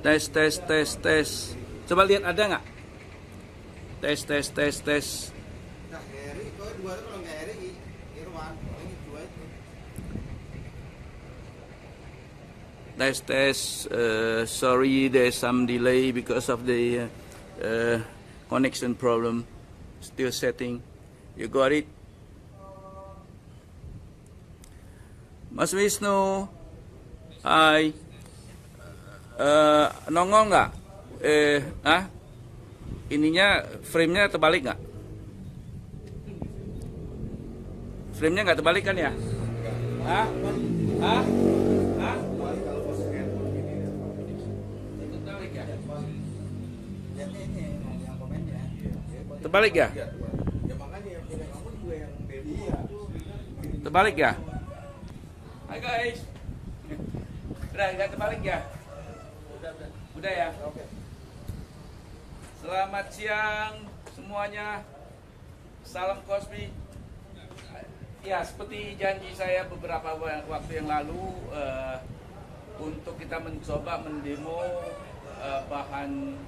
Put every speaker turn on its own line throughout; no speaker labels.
Tes, tes, tes, tes. Coba lihat ada nggak? Tes, tes, tes, tes. Tes, tes. Sorry, there's some delay because of the connection problem. Still setting. You got it? Mas Wisnu, hai. Nongol nggak? Ininya frame-nya terbalik nggak? Frame-nya nggak terbalik kan ya? Hah? Hah? Hah? Terbalik ya? Terbalik ya? Terbalik ya? Hai guys. Udah nggak terbalik ya? Udah ya? Oke. Selamat siang semuanya. Salam Cosby. Ya, seperti janji saya beberapa waktu yang lalu, untuk kita mencoba mendemo bahan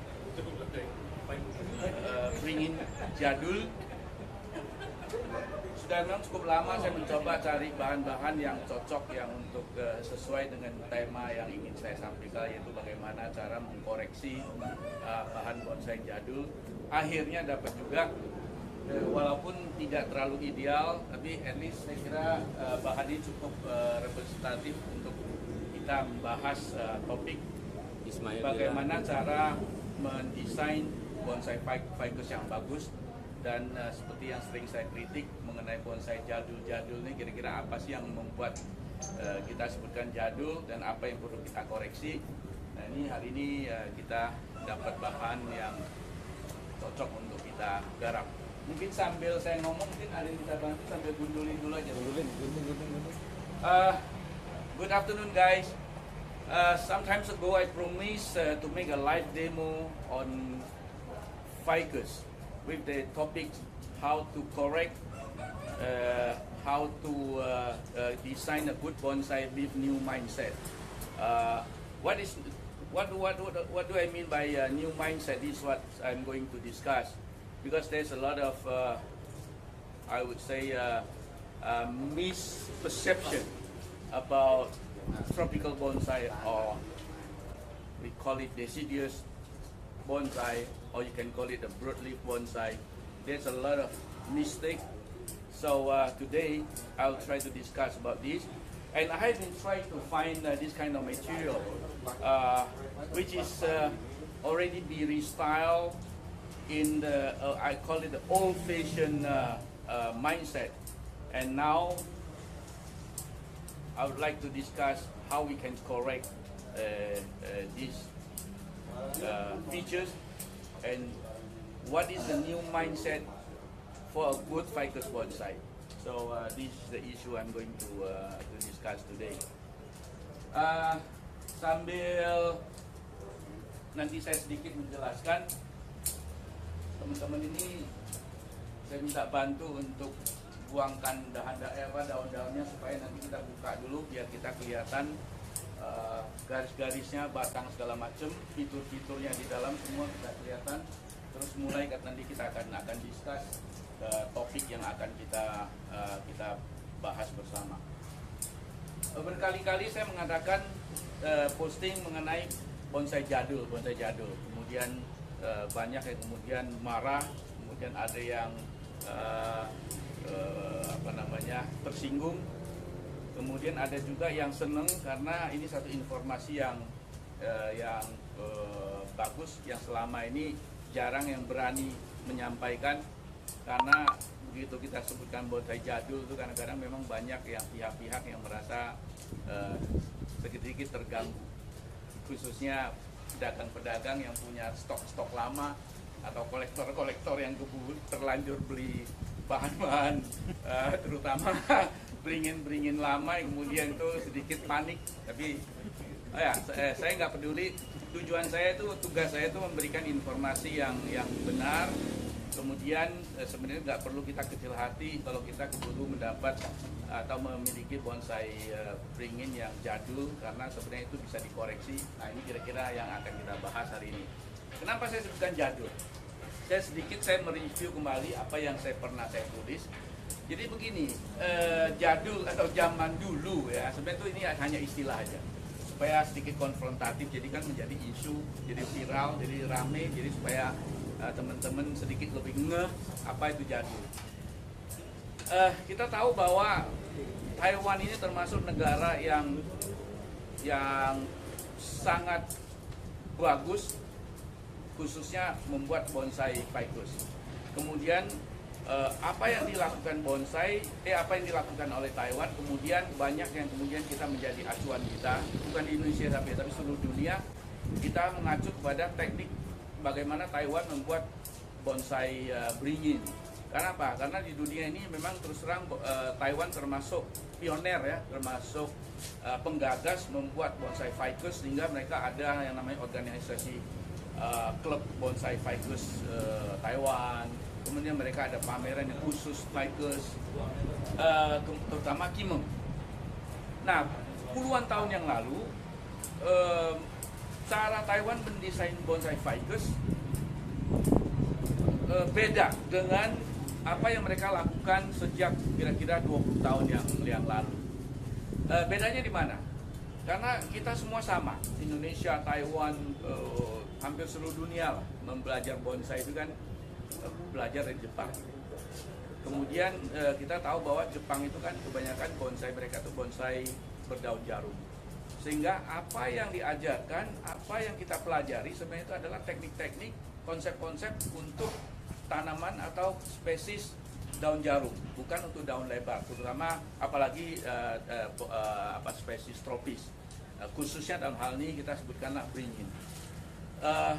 beringin jadul. Sudah memang cukup lama saya mencoba cari bahan-bahan yang cocok, yang untuk sesuai dengan tema yang ingin saya sampaikan, yaitu bagaimana cara mengkoreksi bahan bonsai jadul. Akhirnya dapat juga, walaupun tidak terlalu ideal, tapi at least saya kira bahan ini cukup representatif untuk kita membahas topik bagaimana cara mendesain bonsai ficus yang bagus. Dan seperti yang sering saya kritik mengenai bonsai jadul-jadul ini, kira-kira apa sih yang membuat kita sebutkan jadul dan apa yang perlu kita koreksi. Nah, ini hari ini kita dapat bahan yang cocok untuk kita garap. Mungkin sambil saya ngomong, mungkin ada yang kita bantu sambil gundulin dulu aja. Good afternoon guys. Sometimes ago I promised to make a live demo on Ficus with the topic how to correct, how to design a good bonsai with new mindset. What do I mean by new mindset? This is what I'm going to discuss, because there's a lot of I would say misperception about tropical bonsai, or we call it deciduous bonsai, or you can call it a broadleaf bonsai. There's a lot of mistake. So today I'll try to discuss about this. And I have been trying to find this kind of material, which is already be restyled in the, I call it the old-fashioned mindset. And now I would like to discuss how we can correct these features, and what is the new mindset for a good ficus bonsai. So this is the issue I'm going to discuss today. Sambil nanti saya sedikit menjelaskan, teman-teman ini saya minta bantu untuk buangkan daun-daunnya supaya nanti kita buka dulu biar kita kelihatan garis-garisnya, batang segala macam, fitur-fiturnya di dalam semua kita kelihatan. Terus mulai nanti kita akan discuss topik yang akan kita bahas bersama. Berkali-kali saya mengatakan posting mengenai bonsai jadul. Kemudian banyak yang kemudian marah, kemudian ada yang tersinggung. Kemudian ada juga yang seneng karena ini satu informasi yang bagus, yang selama ini jarang yang berani menyampaikan, karena begitu kita sebutkan bonsai jadul itu kadang-kadang memang banyak yang pihak-pihak yang merasa sedikit terganggu, khususnya pedagang-pedagang yang punya stok lama atau kolektor-kolektor yang terlanjur beli bahan-bahan terutama beringin lama, kemudian itu sedikit panik. Tapi saya nggak peduli. Tujuan saya itu, tugas saya itu memberikan informasi yang benar, Kemudian sebenarnya nggak perlu kita kecil hati kalau kita keburu mendapat atau memiliki bonsai beringin yang jadul, karena sebenarnya itu bisa dikoreksi. Nah, ini kira-kira yang akan kita bahas hari ini. Kenapa saya sebutkan jadul? Saya mereview kembali apa yang saya tulis. Jadi begini, jadul atau zaman dulu ya, sebenarnya itu ini hanya istilah aja supaya sedikit konfrontatif, jadi kan menjadi isu, jadi viral, jadi rame, jadi supaya teman-teman sedikit lebih ngeh apa itu jadul. Kita tahu bahwa Taiwan ini termasuk negara yang sangat bagus, khususnya membuat bonsai ficus. Kemudian apa yang dilakukan apa yang dilakukan oleh Taiwan, kemudian banyak yang kemudian kita menjadi acuan kita, bukan di Indonesia tapi seluruh dunia. Kita mengacu kepada teknik bagaimana Taiwan membuat bonsai beringin. Karena apa? Karena di dunia ini memang terus terang Taiwan termasuk pioner ya, termasuk penggagas membuat bonsai ficus, sehingga mereka ada yang namanya organisasi klub bonsai ficus Taiwan. Kemudian mereka ada pameran yang khusus ficus, terutama Kimeng. Nah, puluhan tahun yang lalu cara Taiwan mendesain bonsai ficus beda dengan apa yang mereka lakukan sejak kira-kira 20 tahun yang lalu. Bedanya di mana? Karena kita semua sama, Indonesia, Taiwan, hampir seluruh dunia lah, belajar bonsai itu kan belajar dari Jepang. Kemudian kita tahu bahwa Jepang itu kan kebanyakan bonsai mereka itu bonsai berdaun jarum. Sehingga apa yang diajarkan, apa yang kita pelajari sebenarnya itu adalah teknik-teknik, konsep-konsep untuk tanaman atau spesies daun jarum, bukan untuk daun lebar, terutama apalagi spesies tropis. Khususnya dalam hal ini kita sebutkanlah beringin.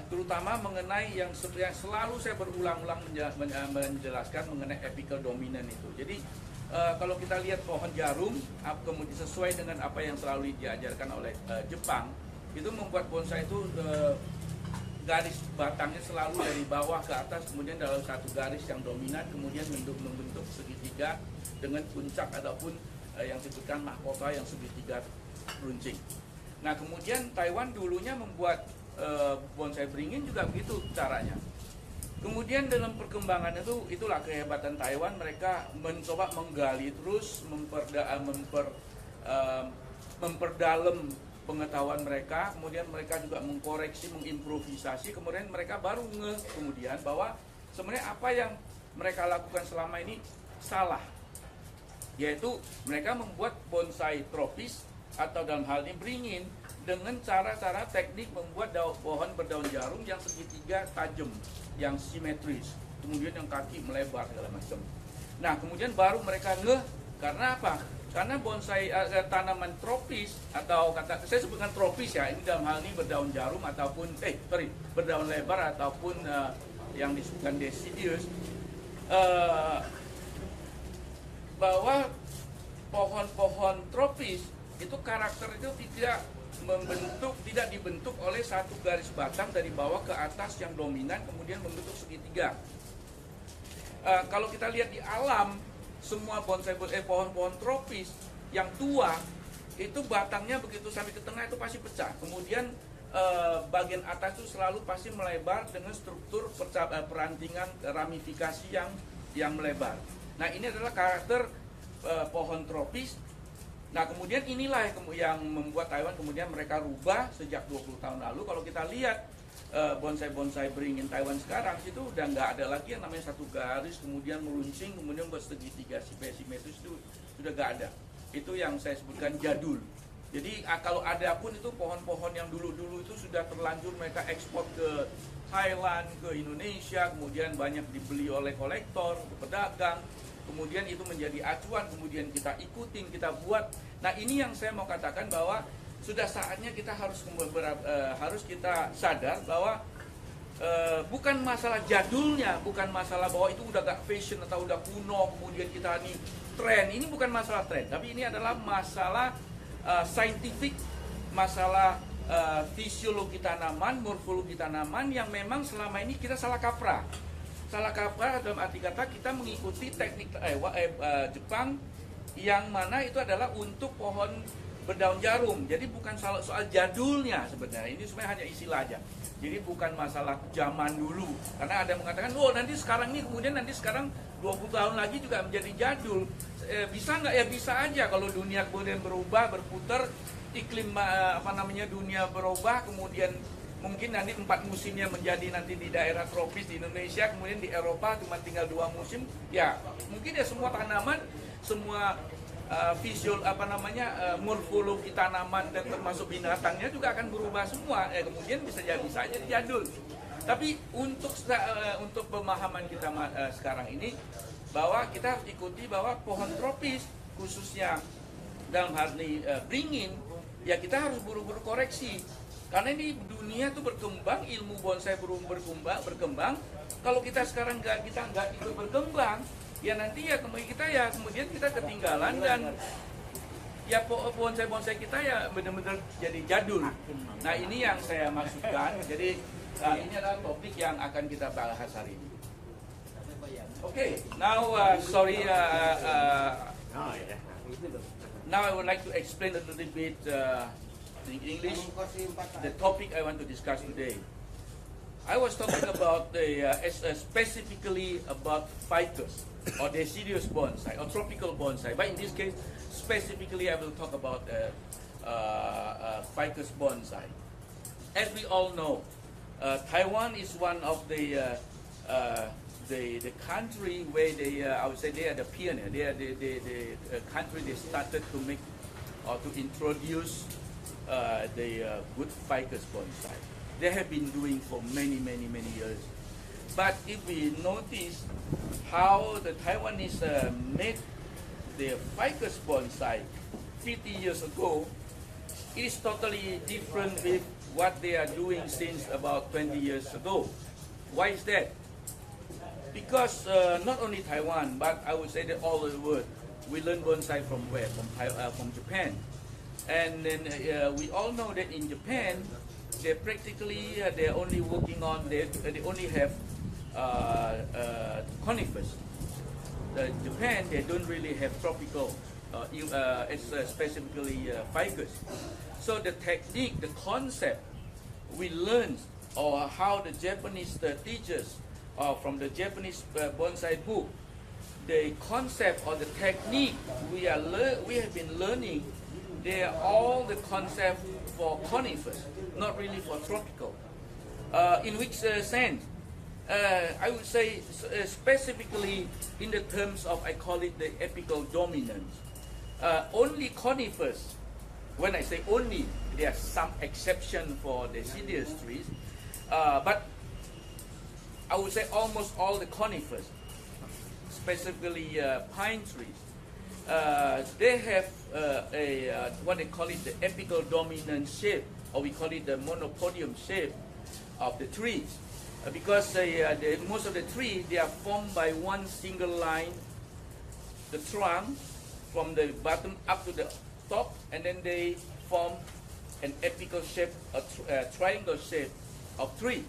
Terutama mengenai yang selalu saya berulang-ulang menjelaskan mengenai apical dominant itu. Jadi kalau kita lihat pohon jarum, kemudian sesuai dengan apa yang selalu diajarkan oleh Jepang, itu membuat bonsai itu garis batangnya selalu dari bawah ke atas, kemudian dalam satu garis yang dominan, kemudian membentuk segitiga dengan puncak ataupun yang disebutkan mahkota yang segitiga runcing. Nah, kemudian Taiwan dulunya membuat bonsai beringin juga begitu caranya. Kemudian dalam perkembangan itulah kehebatan Taiwan, mereka mencoba menggali terus, memperdalam pengetahuan mereka, kemudian mereka juga mengkoreksi, mengimprovisasi, kemudian mereka baru kemudian bahwa sebenarnya apa yang mereka lakukan selama ini salah, yaitu mereka membuat bonsai tropis atau dalam hal ini beringin dengan cara-cara teknik membuat pohon berdaun jarum yang segitiga tajam, yang simetris, kemudian yang kaki melebar segala macam. Nah, kemudian baru mereka karena apa? Karena bonsai tanaman tropis atau saya sebutkan tropis ya, ini dalam hal ini berdaun jarum ataupun berdaun lebar ataupun yang disebutkan deciduous, bahwa pohon-pohon tropis itu karakter itu tidak dibentuk oleh satu garis batang dari bawah ke atas yang dominan kemudian membentuk segitiga. Kalau kita lihat di alam, semua pohon-pohon tropis yang tua itu batangnya begitu sampai ke tengah itu pasti pecah. Kemudian bagian atas itu selalu pasti melebar dengan struktur perantingan ramifikasi yang melebar. Nah, ini adalah karakter pohon tropis. Nah, kemudian inilah yang membuat Taiwan kemudian mereka rubah sejak 20 tahun lalu. Kalau kita lihat bonsai-bonsai beringin Taiwan sekarang itu udah nggak ada lagi yang namanya satu garis kemudian meruncing kemudian buat segitiga simetris, itu sudah nggak ada. Itu yang saya sebutkan jadul. Jadi kalau ada pun itu pohon-pohon yang dulu-dulu itu sudah terlanjur mereka ekspor ke Thailand, ke Indonesia, kemudian banyak dibeli oleh kolektor, pedagang, kemudian itu menjadi acuan, kemudian kita ikutin, kita buat. Nah, ini yang saya mau katakan bahwa sudah saatnya kita harus kita sadar bahwa bukan masalah jadulnya, bukan masalah bahwa itu udah gak fashion atau udah kuno, kemudian kita ini tren. Ini bukan masalah tren, tapi ini adalah masalah scientific, masalah fisiologi tanaman, morfologi tanaman yang memang selama ini kita salah kaprah. Salah kaprah dalam arti kata kita mengikuti teknik Jepang yang mana itu adalah untuk pohon berdaun jarum. Jadi bukan soal jadulnya sebenarnya. Ini sebenarnya hanya istilah aja. Jadi bukan masalah zaman dulu. Karena ada yang mengatakan, oh nanti sekarang ini kemudian nanti sekarang 20 tahun lagi juga menjadi jadul. Bisa nggak? Ya bisa aja kalau dunia kemudian berubah, berputar, iklim dunia berubah, kemudian mungkin nanti 4 musimnya menjadi nanti di daerah tropis di Indonesia, kemudian di Eropa cuma tinggal 2 musim. Ya mungkin ya semua tanaman, semua morfologi tanaman dan termasuk binatangnya juga akan berubah semua. Kemudian bisa aja jadul. Tapi untuk pemahaman kita sekarang ini bahwa kita harus ikuti bahwa pohon tropis khususnya dalam hal ini beringin, ya kita harus buru-buru koreksi. Karena ini dunia tuh berkembang, ilmu bonsai berkembang. Kalau kita sekarang nggak ikut berkembang, ya nanti ya kemudian kita ketinggalan dan ya bonsai kita ya benar-benar jadi jadul. Nah ini yang saya maksudkan. Jadi ini adalah topik yang akan kita bahas hari ini. Okay, now now I would like to explain a little bit in English the topic I want to discuss today. I was talking about specifically about ficus or deciduous bonsai or tropical bonsai, but in this case specifically I will talk about ficus bonsai. As we all know, Taiwan is one of the country where I would say they are the pioneer. They are the country they started to make or to introduce the good ficus bonsai. They have been doing for many years. But if we notice how the Taiwanese made the ficus bonsai 50 years ago, it is totally different with what they are doing since about 20 years ago. Why is that? Because not only Taiwan, but I would say that all over the world, we learn bonsai from where? From Japan. And then we all know that in Japan, they practically they're only working on they only have conifers. Japan, they don't really have tropical, specifically ficus. So the technique, the concept we learned, or how the Japanese teachers from the Japanese bonsai book, the concept or the technique we have been learning, they are all the concept for conifers, not really for tropical. In which sense? I would say specifically in the terms of, I call it the apical dominance. Only conifers, when I say only, there are some exception for deciduous trees, but I would say almost all the conifers, specifically pine trees, they have what they call it the apical dominant shape, or we call it the monopodium shape of the trees, because most of the trees, they are formed by one single line, the trunk from the bottom up to the top, and then they form an apical shape, a triangle shape of tree.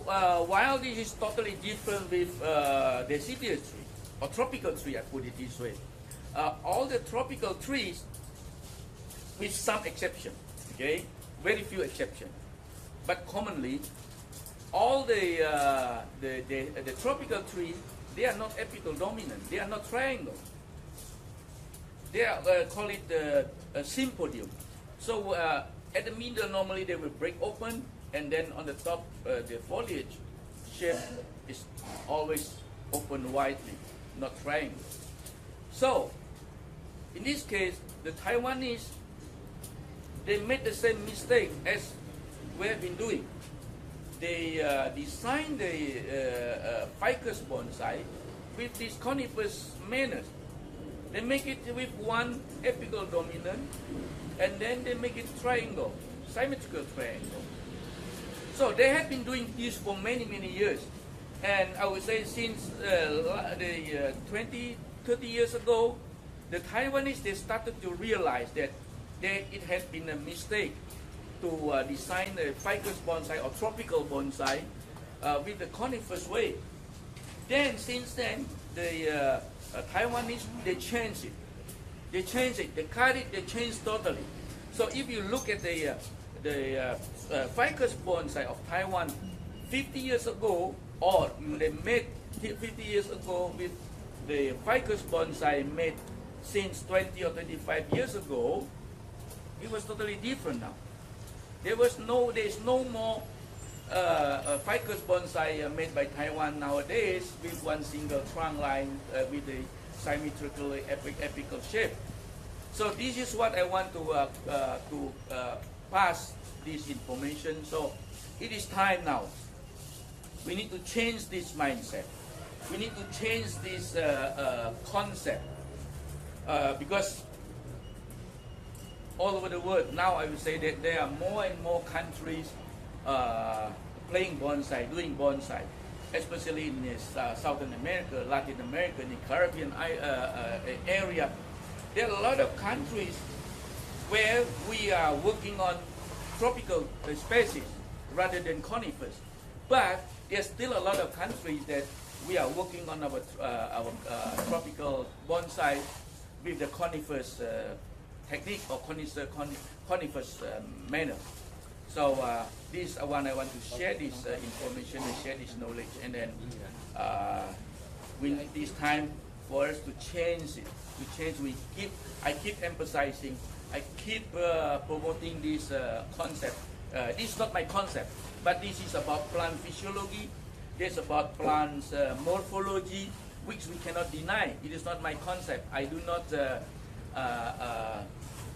While this is totally different with deciduous tree or tropical tree, I put it this way. All the tropical trees, with some exception, okay, very few exceptions, but commonly, all the tropical trees, they are not apical dominant. They are not triangle. They are call it a sympodium. So at the middle, normally they will break open, and then on the top, the foliage shape is always open widely, not triangle. So, in this case, the Taiwanese, they made the same mistake as we have been doing. They designed the ficus bonsai with this coniferous manners. They make it with one apical dominant, and then they make it triangle, symmetrical triangle. So they have been doing this for many years, and I would say since 20, 30 years ago, the Taiwanese, they started to realize that it had been a mistake to design a ficus bonsai or tropical bonsai with the coniferous way. Then since then, the Taiwanese, they changed it. They cut it, they changed totally. So if you look at the Ficus bonsai of Taiwan 50 years ago, or they made 50 years ago with the Ficus bonsai made since 20 or 25 years ago, it was totally different now. There's no more Ficus bonsai made by Taiwan nowadays with one single trunk line with a symmetrical apical shape. So this is what I want to pass this information. So it is time now. We need to change this mindset. We need to change this concept because all over the world now, I would say that there are more and more countries playing bonsai, doing bonsai, especially in Southern America, Latin America, in the Caribbean area. There are a lot of countries where we are working on tropical species rather than conifers. But there's still a lot of countries that we are working on our tropical bonsai with the conifers technique or conifers manner. So this one I want to share this information and share this knowledge, and then we need this time for us to change it. I keep emphasizing, I keep promoting this concept. This is not my concept, but this is about plant physiology. This is about plants morphology, which we cannot deny. It is not my concept. I do not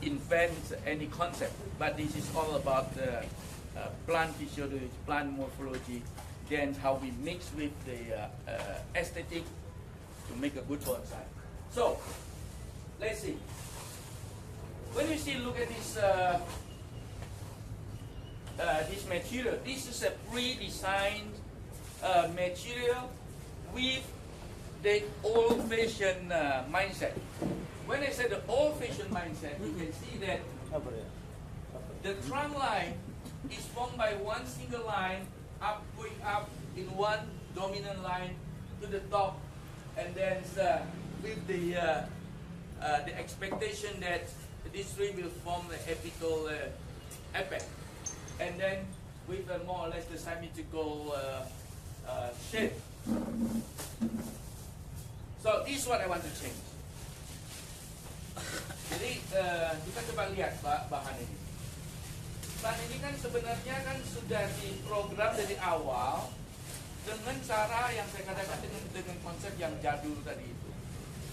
invent any concept, but this is all about plant physiology, plant morphology, then how we mix with the aesthetic to make a good bonsai. So let's see. When you see, look at this this material. This is a pre-designed material with the old-fashioned mindset. When I say the old-fashioned mindset, you can see that the trunk line is formed by one single line going up in one dominant line to the top, and then with the expectation that this tree will form the apical apex, and then with more or less the symmetrical shape. So this is what I want to change. Jadi kita coba lihat bahan ini. Bahan ini kan sebenarnya kan sudah diprogram dari awal dengan cara yang saya katakan dengan konsep yang jadul tadi itu.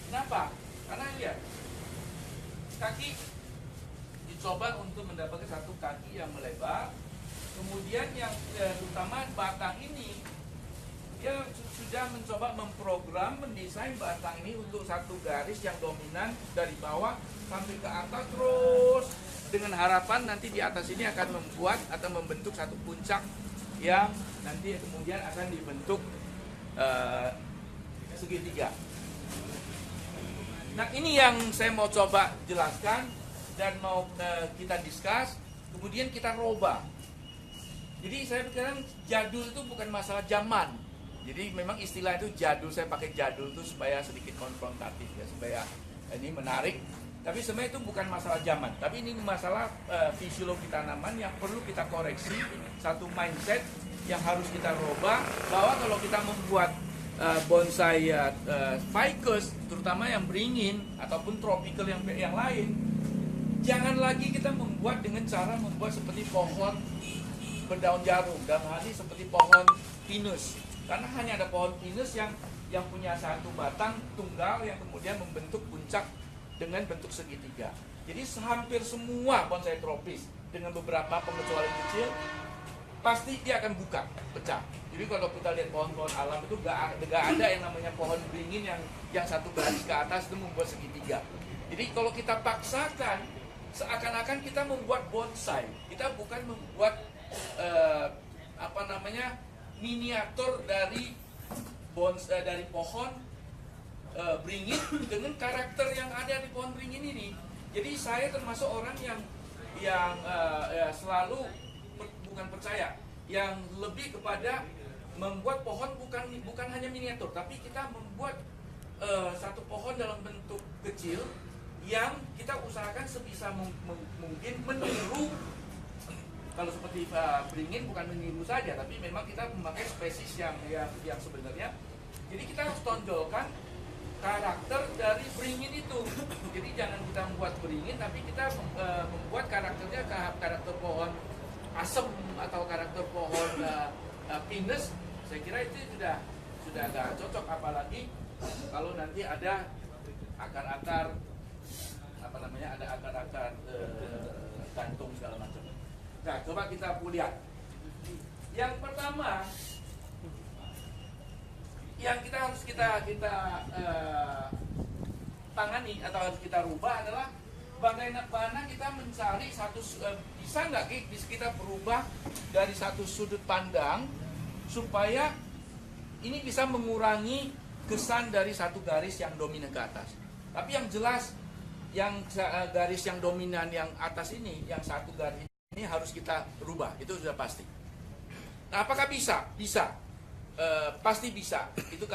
Kenapa? Karena lihat, kaki dicoba untuk mendapatkan satu kaki yang melebar. Kemudian yang terutama batang ini, dia sudah mencoba memprogram, mendesain batang ini untuk satu garis yang dominan dari bawah sampai ke atas terus, dengan harapan nanti di atas ini akan membuat atau membentuk satu puncak yang nanti kemudian akan dibentuk segitiga. Nah, ini yang saya mau coba jelaskan dan mau kita discuss, kemudian kita robah. Jadi saya bilang jadul itu bukan masalah zaman. Jadi memang istilah itu jadul, saya pakai jadul itu supaya sedikit konfrontatif ya, supaya ini menarik. Tapi sebenarnya itu bukan masalah zaman, tapi ini masalah fisiologi tanaman yang perlu kita koreksi, satu mindset yang harus kita robah, bahwa kalau kita membuat bonsai ficus, terutama yang beringin ataupun tropical yang lain, jangan lagi kita membuat dengan cara membuat seperti pohon berdaun jarum, dalam hal ini seperti pohon pinus. Karena hanya ada pohon pinus yang punya satu batang tunggal yang kemudian membentuk puncak dengan bentuk segitiga. Jadi hampir semua bonsai tropis dengan beberapa pengecualian kecil pasti dia akan buka, pecah. Jadi kalau kita lihat pohon-pohon alam itu gak ada yang namanya pohon beringin yang satu garis ke atas itu membuat segitiga. Jadi kalau kita paksakan, seakan-akan kita membuat bonsai, kita bukan membuat miniatur dari dari pohon beringin dengan karakter yang ada di pohon beringin ini. Jadi saya termasuk orang yang selalu bukan percaya, yang lebih kepada membuat pohon bukan hanya miniatur, tapi kita membuat satu pohon dalam bentuk kecil yang kita usahakan sebisa mungkin meniru. Kalau seperti beringin bukan meniru saja, tapi memang kita memakai spesies yang sebenarnya. Jadi kita harus tonjolkan karakter dari beringin itu. Jadi jangan kita membuat beringin, tapi kita membuat karakternya karakter pohon asem atau karakter pohon pinus. Saya kira itu sudah agak cocok, apalagi kalau nanti ada akar-akar ada akar-akar gantung segala macam. Nah, coba kita lihat. Yang pertama yang kita harus tangani atau harus kita rubah adalah bagaimana kita mencari bisa nggak kita berubah dari satu sudut pandang supaya ini bisa mengurangi kesan dari satu garis yang dominan ke atas. Tapi yang jelas yang garis yang dominan yang atas ini, yang satu garis ini harus kita rubah, itu sudah pasti. Nah, apakah bisa? Bisa. Pasti bisa. Itu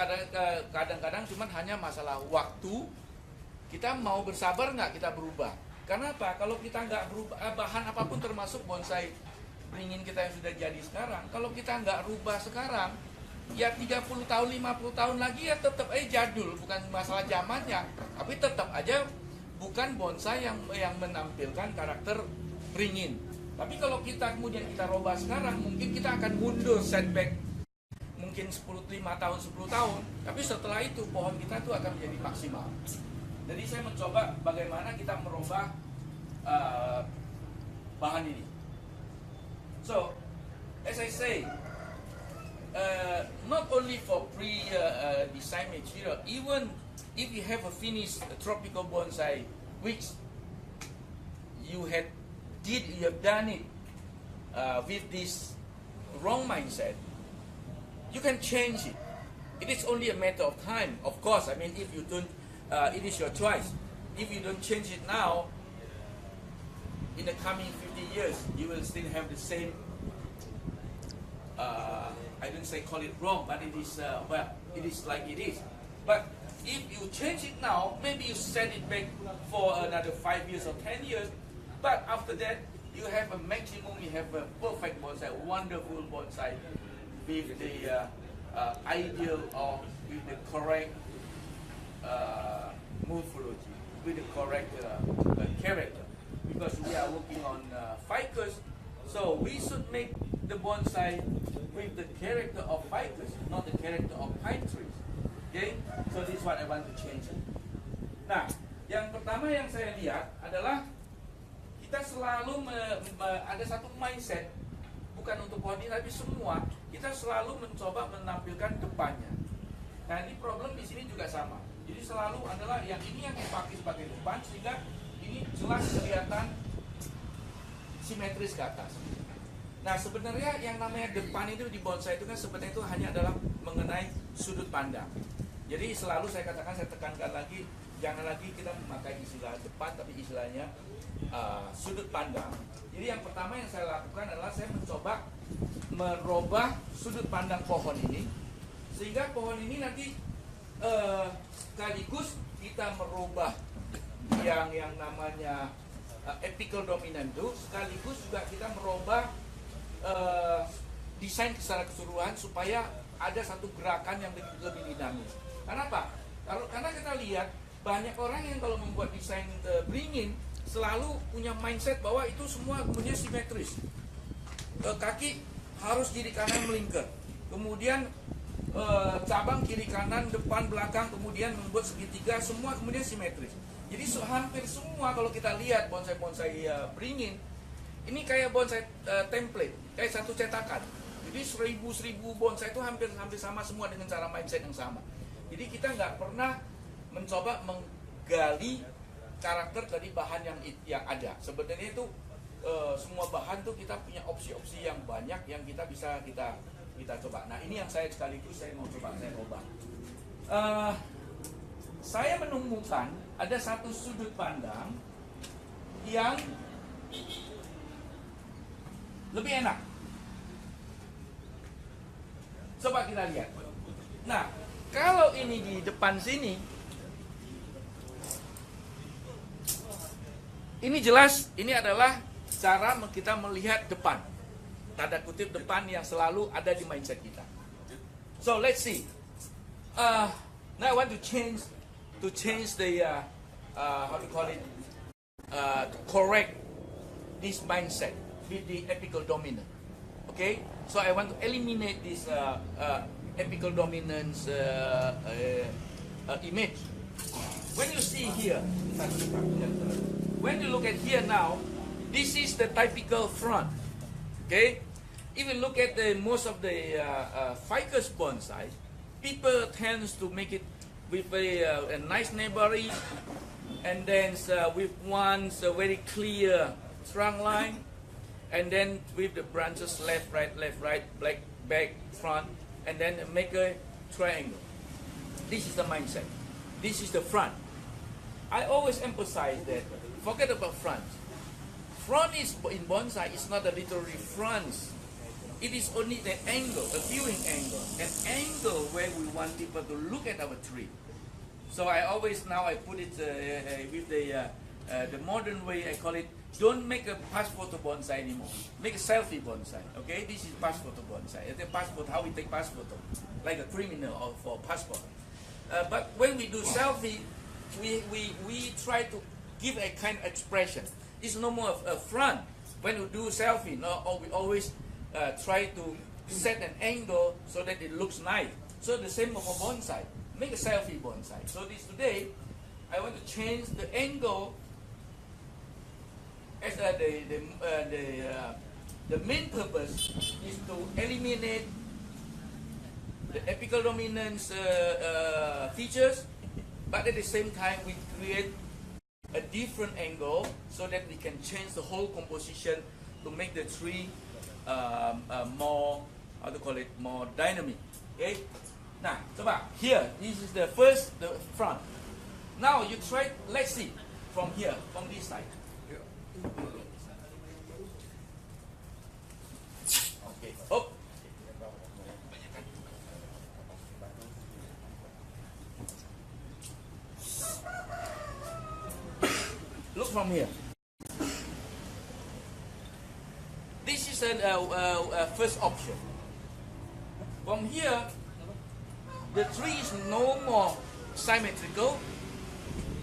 kadang-kadang cuman hanya masalah waktu. Kita mau bersabar nggak kita berubah? Karena apa? Kalau kita nggak berubah, bahan apapun termasuk bonsai beringin kita yang sudah jadi sekarang, kalau kita nggak rubah sekarang, ya 30 tahun, 50 tahun lagi ya tetap jadul. Bukan masalah zamannya, tapi tetap aja bukan bonsai yang menampilkan karakter beringin. Tapi kalau kita kemudian kita rubah sekarang, mungkin kita akan mundur setback mungkin 5 tahun, 10 tahun, tapi setelah itu pohon kita tuh akan menjadi maksimal. Jadi saya mencoba bagaimana kita merubah bahan ini. So, as I say, not only for pre-design material, even if you have a finished tropical bonsai, which you have done it with this wrong mindset, you can change it. It is only a matter of time. Of course, I mean, if you don't, it is your choice. If you don't change it now, in the coming 50 years, you will still have the same, I don't say call it wrong, but it is, it is like it is. But if you change it now, maybe you set it back for another 5 years or 10 years, but after that, you have a maximum, you have a perfect bonsai, wonderful bonsai, with the ideal of, with the correct morphology, with the correct character. Because we are working on ficus, so we should make the bonsai with the character of ficus, not the character of pine trees. Okay, so this is what I want to change. Nah, yang pertama yang saya lihat adalah kita selalu ada satu mindset, bukan untuk pohon ini tapi semua, kita selalu mencoba menampilkan depannya. Nah, ini problem di sini juga sama. Jadi selalu adalah yang ini yang dipakai sebagai depan, sehingga ini jelas kelihatan simetris ke atas. Nah, sebenarnya yang namanya depan itu di bonsai itu kan sebenarnya itu hanya adalah mengenai sudut pandang. Jadi selalu saya katakan, saya tekankan lagi, jangan lagi kita memakai istilah depan, tapi istilahnya sudut pandang. Jadi yang pertama yang saya lakukan adalah saya mencoba merubah sudut pandang pohon ini, sehingga pohon ini nanti sekaligus kita merubah yang namanya apical dominant itu, sekaligus juga kita merubah desain secara keseluruhan supaya ada satu gerakan yang lebih dinamis. Kenapa? Karena kita lihat banyak orang yang kalau membuat desain beringin selalu punya mindset bahwa itu semua kemudian simetris. Kaki harus kiri kanan melingkar, kemudian cabang kiri kanan, depan belakang, kemudian membuat segitiga, semua kemudian simetris. Jadi hampir semua kalau kita lihat bonsai-bonsai beringin ini kayak bonsai template, kayak satu cetakan. Jadi seribu bonsai itu hampir sama semua dengan cara mindset yang sama. Jadi kita nggak pernah mencoba menggali karakter dari bahan yang ada. Sebenarnya itu semua bahan tuh kita punya opsi-opsi yang banyak yang kita bisa kita coba. Nah, ini yang sekaligus saya mau coba saya ubah. Saya menemukan ada satu sudut pandang yang lebih enak. Coba kita lihat. Nah, kalau ini di depan sini, ini jelas ini adalah cara kita melihat depan. Tanda kutip depan yang selalu ada di mindset kita. So let's see. Now I want to change the how to call it, to correct this mindset with the apical dominant. Okay, so I want to eliminate this apical dominance image. When you see here, when you look at here now, this is the typical front. Okay, if you look at most of the ficus bonsai, people tends to make it with a nice neighborhood, and then with one very clear trunk line, and then with the branches left, right, back, front, and then make a triangle. This is the mindset. This is the front. I always emphasize that. Forget about front. Front is in bonsai is not a literary front. It is only the angle, a viewing angle, an angle where we want people to look at our tree. So I always now I put it with the modern way. I call it, don't make a pass photo bonsai anymore. Make a selfie bonsai. Okay, this is pass photo bonsai. It's a passport. How we take pass photo, like a criminal or for passport. But when we do selfie, we try to give a kind of expression. It's no more a front. When we do selfie, no, we always try to set an angle so that it looks nice. So the same for bonsai. Make a selfie bonsai. So this today, I want to change the angle as the main purpose is to eliminate the apical dominance features, but at the same time we create a different angle so that we can change the whole composition to make the tree more, how to call it, more dynamic. Okay. Now, coba here. This is the front. Now you try. Let's see from here, from this side. Okay. Oh. Look from here. This is a first option. From here, the tree is no more symmetrical.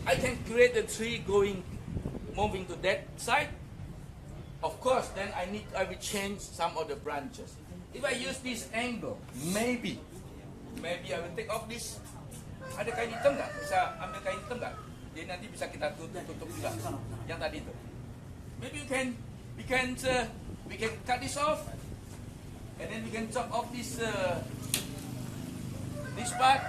I can create the tree moving to that side. Of course, then I will change some of the branches. If I use this angle, maybe I will take off this. Ada kain hitam nggak? Bisa ambil kain hitam nggak? Jadi nanti bisa kita tutup juga yang tadi itu. Maybe we can cut this off, and then we can chop off this part,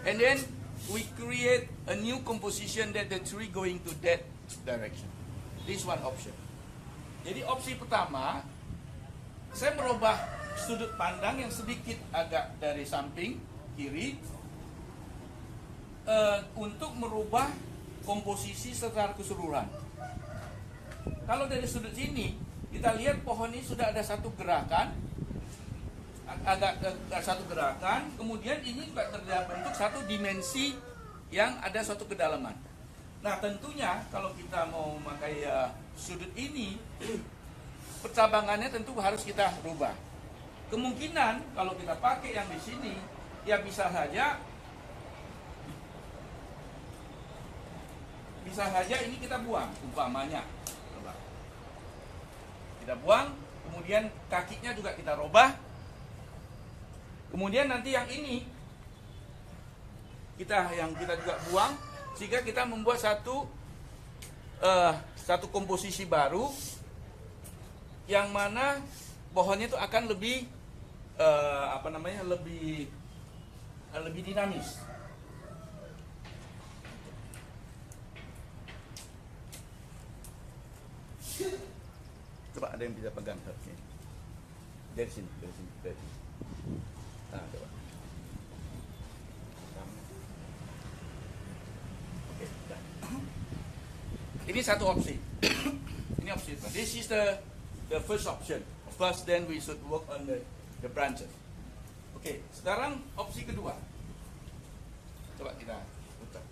and then we create a new composition that the tree going to that direction. This one option. Jadi opsi pertama, saya merubah sudut pandang yang sedikit agak dari samping kiri untuk merubah komposisi secara keseluruhan. Kalau dari sudut sini kita lihat pohon ini sudah ada satu gerakan, kemudian ini juga terbentuk satu dimensi yang ada suatu kedalaman. Nah tentunya kalau kita mau memakai sudut ini, percabangannya tentu harus kita rubah. Kemungkinan kalau kita pakai yang di sini, ya bisa saja ini kita buang umpamanya. Kita buang, kemudian kakinya juga kita robah. Kemudian nanti yang ini kita juga buang, sehingga kita membuat satu komposisi baru yang mana pohonnya itu akan lebih lebih dinamis. Coba ada yang bisa pegang dari sini. Nah, coba. Oke, ini satu opsi. Ini opsi. This is the first option. First, then we should work on the branches. Oke, sekarang opsi kedua. Coba kita putar.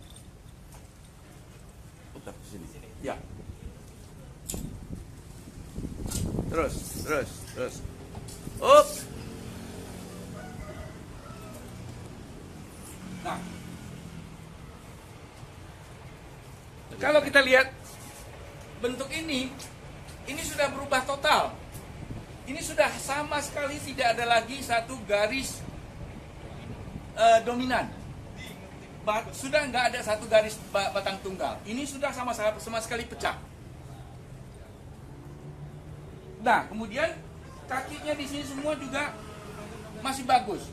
Putar ke sini. Ya. Terus. Up. Nah, kalau kita lihat bentuk ini sudah berubah total. Ini sudah sama sekali tidak ada lagi satu garis dominan. Sudah nggak ada satu garis batang tunggal. Ini sudah sama sekali pecah. Nah, kemudian kakinya di sini semua juga masih bagus.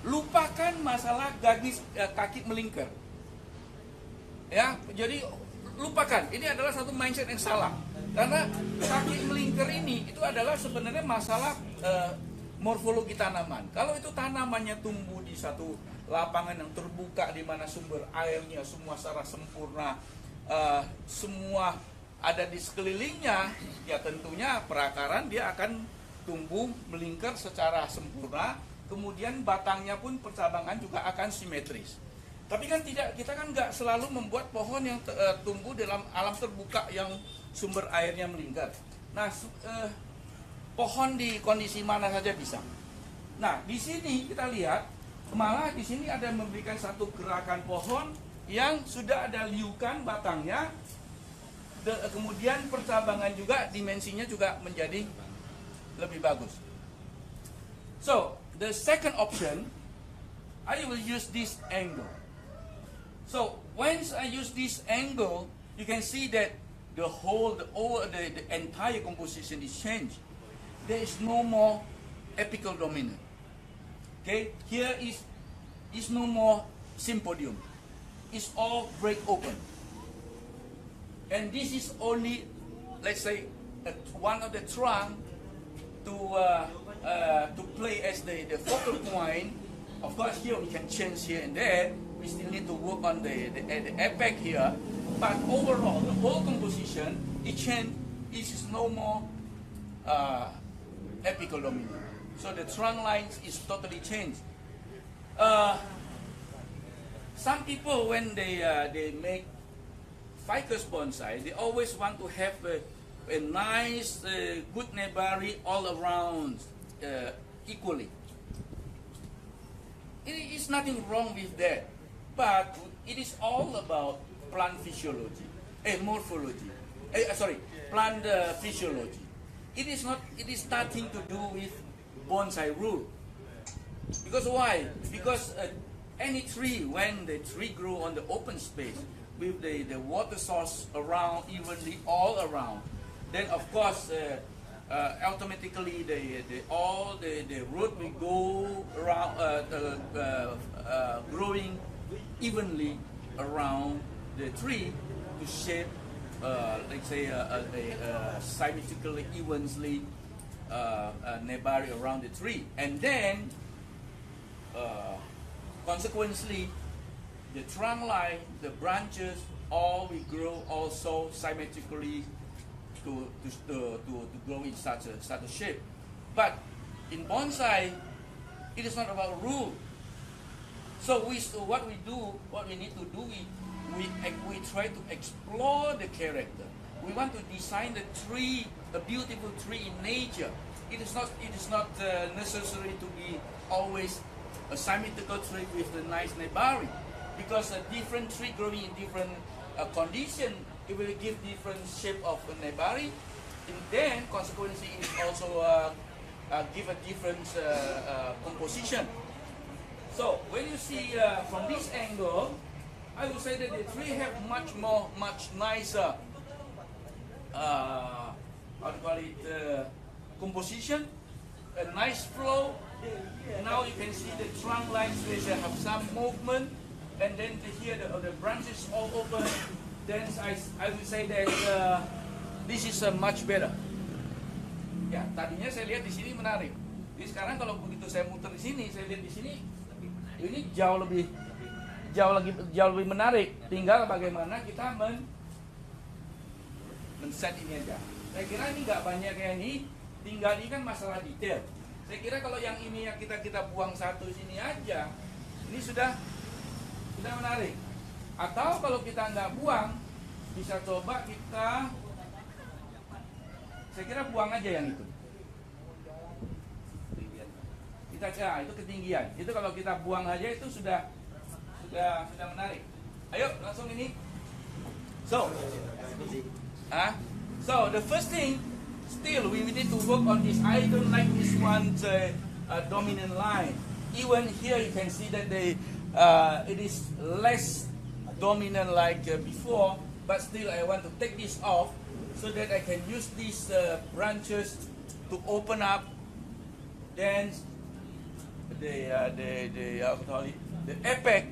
Lupakan masalah kaki melingkar. Ya, jadi lupakan. Ini adalah satu mindset yang salah. Karena kaki melingkar ini itu adalah sebenarnya masalah morfologi tanaman. Kalau itu tanamannya tumbuh di satu lapangan yang terbuka di mana sumber airnya semua secara sempurna, semua ada di sekelilingnya, ya tentunya perakaran dia akan tumbuh melingkar secara sempurna, kemudian batangnya pun percabangan juga akan simetris. Tapi kan tidak, kita kan nggak selalu membuat pohon yang tumbuh dalam alam terbuka yang sumber airnya melingkar. Nah, pohon di kondisi mana saja bisa. Nah, di sini kita lihat, malah di sini ada memberikan satu gerakan pohon yang sudah ada liukan batangnya. Kemudian percabangan juga, dimensinya juga menjadi lebih bagus. So, the second option, I will use this angle. So, once I use this angle, you can see that the entire composition is changed. There is no more apical dominant. Okay, here is no more sympodium. It's all break open. And this is only, let's say, one of the trunk to play as the focal point. Of course, here we can change here and there. We still need to work on the apex here. But overall, the whole composition, it is no more apical dominant. So the trunk lines is totally changed. Some people, when they make Ficus bonsai, they always want to have a nice, good nebari all around equally. It is nothing wrong with that, but it is all about plant physiology, morphology. Plant physiology. It is not. It is nothing to do with bonsai rule. Because why? Because any tree, when the tree grow on the open space, with the water source around evenly all around, then of course automatically the root will go around growing evenly around the tree to shape let's say a symmetrically evenly nebari around the tree, and then consequently the trunk line, the branches, all will grow also symmetrically to grow in such a shape. But in bonsai, it is not about rule. So what we need to do, we try to explore the character. We want to design the tree, a beautiful tree in nature. It is not necessary to be always a symmetrical tree with a nice nebari. Because a different tree growing in different condition, it will give different shape of a nebari, and then consequently it also give a different composition. So when you see from this angle, I would say that the tree have much nicer composition, a nice flow. Now you can see the trunk lines which have some movement. And then here the branches all open. Then I would say that this is much better. Ya, tadinya saya lihat di sini menarik. Jadi sekarang kalau begitu saya muter di sini, saya lihat di sini, ini jauh lebih menarik. Tinggal bagaimana kita men-set ini aja. Saya kira ini nggak banyak kayak ini. Tinggal ini kan masalah detail. Saya kira kalau yang ini yang kita buang satu sini aja, ini sudah menarik. Atau kalau kita nggak buang, bisa coba kita, saya kira buang aja yang itu. Itu ketinggian. Itu kalau kita buang aja itu sudah menarik. Ayo langsung ini. So the first thing, still we need to work on this. I don't like this one's dominant line. Even here you can see that it is less dominant like before, but still I want to take this off so that I can use these branches to open up. Then the apex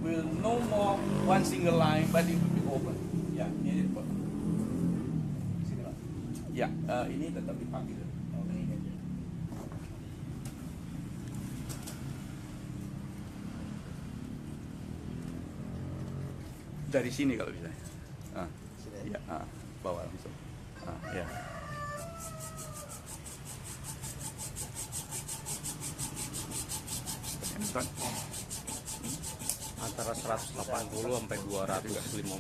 will no more one single line, but it will be open. Ya, ini dipotong. Ya, ini tetap dipakai. Dari sini kalau bisa. Ya, bawah langsung. Ya.
Antara 180 sampai 220.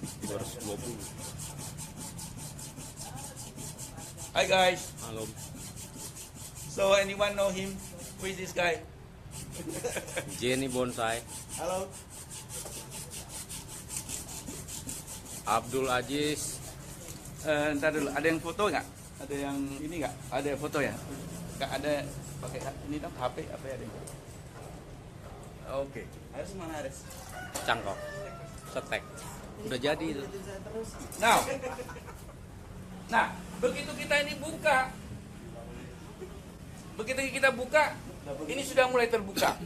Hi guys.
Halo.
So anyone know him? Who is this guy?
Jenny Bonsai.
Halo.
Abdul Aziz.
Ntar dulu, ada yang foto nggak? Ada yang ini nggak? Ada foto ya? Nggak ada pakai ini dong, HP apa ya? Oke. Harus mana Haris?
Cangkok. Setek. Udah jadi itu.
Nah, begitu kita ini buka, ini sudah mulai terbuka.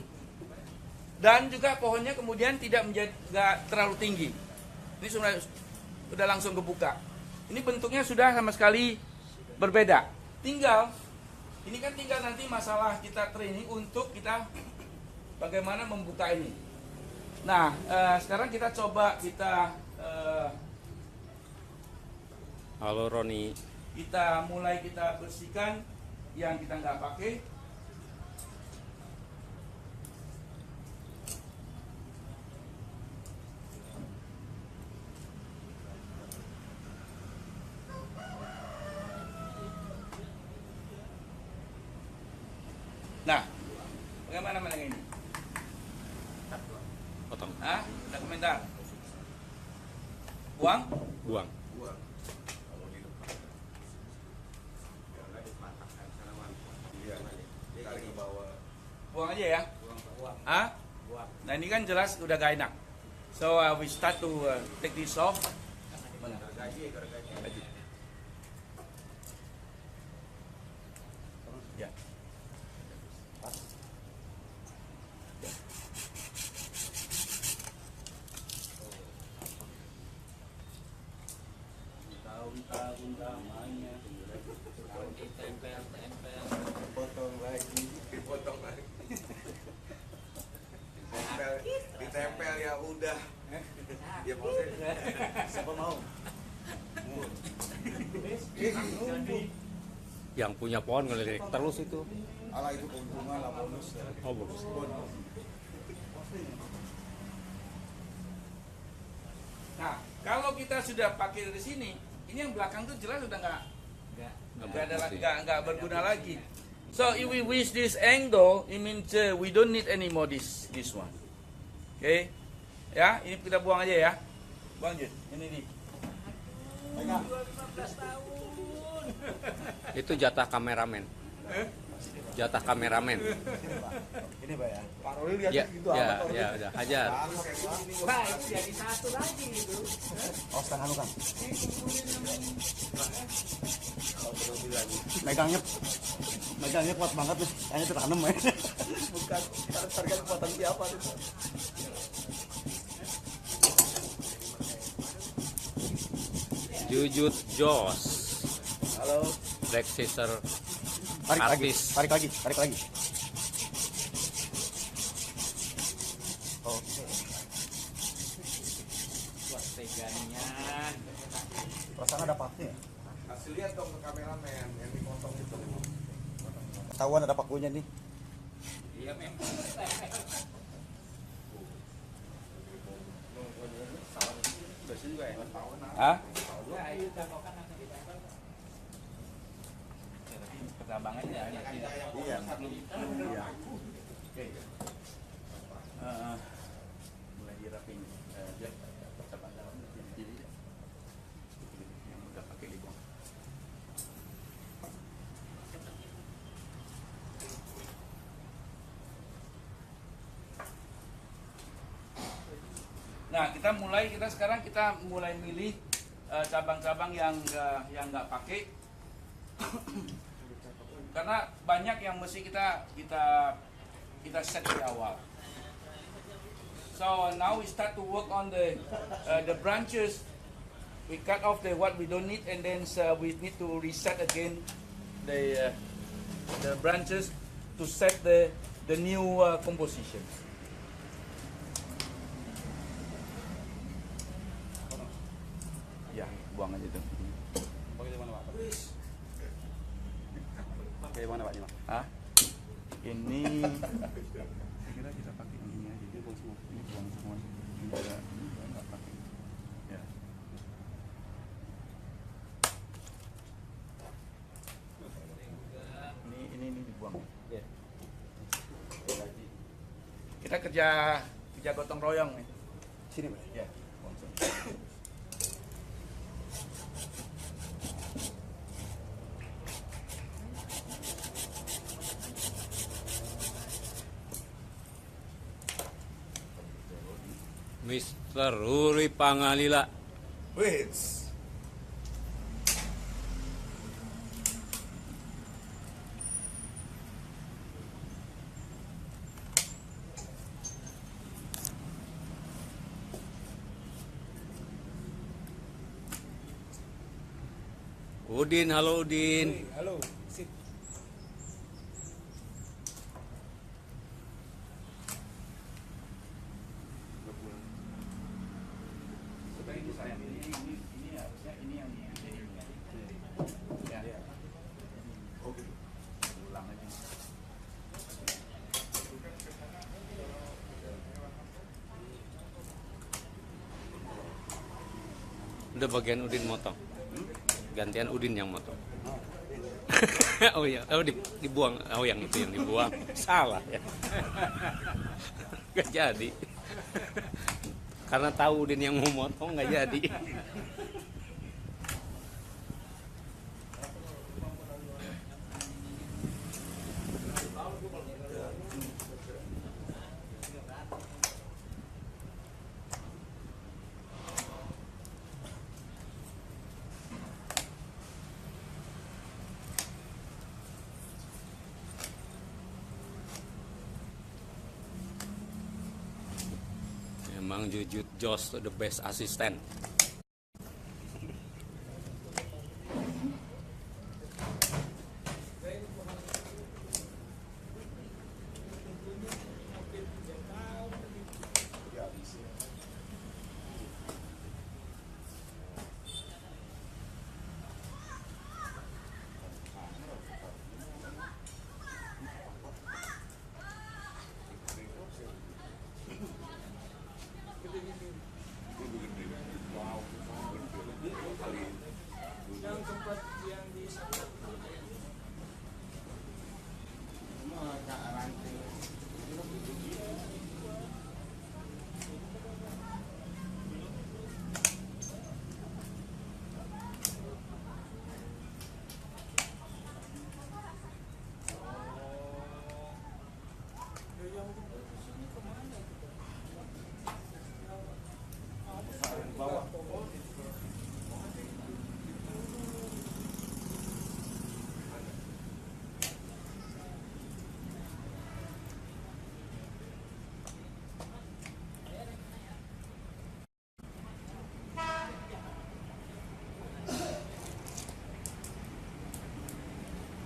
Dan juga pohonnya kemudian nggak terlalu tinggi. Ini sudah langsung kebuka. Ini bentuknya sudah sama sekali berbeda. Ini kan tinggal nanti masalah kita training untuk kita bagaimana membuka ini. Nah, sekarang kita coba
Halo Roni.
Kita bersihkan yang kita nggak pakai. Nah, bagaimana yang ini?
Potong.
Ada komentar? Buang?
Buang.
Buang aja ya? Nah ini kan jelas udah gak enak. So we start to take this off. Mana? Gaji. Ya. Tahun-tahun lamanya potong lagi.
Ditempel ya udah. Ya maksudnya siapa mau?
Yang punya pohon ngelirik terus itu.
Ala itu keuntungan lah bonus.
Oh, bagus.
Nah, kalau kita sudah pakai dari sini, ini yang belakang tuh jelas udah nggak berguna lagi. So if we wish this angle, it means we don't need any more this one. Okay, ya ini kita buang aja ya, buang aja. Ini nih.
Itu jatah kameramen. Jatah kameramen.
Ini Pak ya. Pak Roli lihat
Ya,
gitu
ya,
apa?
ya, udah hajar.
Wah, itu jadi satu lagi gitu.
Oh, setengah lu kan. Megangnya kuat banget nih. Kayaknya tertanam ya. Bukan target kekuatan siapa itu.
Jujut Jos.
Halo.
Black Scissor.
Tarik
Artis.
lagi. Oke.
Buat teganya.
Perasaan ada patnya ya?
Kasih lihat dong ke kameramen yang dipotong itu.
Ketahuan ada pakunya nih.
Iya memang.
Hah?
Ya, itu takokan akan ditempel.
Pertambangannya ya.
Iya. Iya.
Mulai dirapin. Dia pertambangan dalam jadi yang udah pakai libong. Nah, sekarang kita mulai milih cabang-cabang yang nggak pakai. Karena banyak yang mesti kita set di awal. So now we start to work on the branches. We cut off the what we don't need, and then we need to reset again the branches to set the new composition. Ya, buang aja tuh.
Pakai mana Pak? Pakai mana Pak?
Ah, ini saya kira kita pakai ini aja. Ini buang semua. Ini buang semua. Ini juga nggak pakai. Ya. Ini dibuang.
Iya.
Kita kerja gotong royong nih.
Sini Pak.
Ya.
Mister Ruri Pangalila.
Wait.
Udin, halo Udin.
Halo. Sip.
Ini sayang, ini harusnya ini yang ini. Ya. Oke. Ulang aja.
Udah bagian Udin motong. Gantian Udin yang motong. Oh iya, dibuang. Oh yang itu yang dibuang. Salah ya. Gak jadi. Karena tahu Udin yang mau motong nggak jadi. Emang Jujut Jos the best assistant.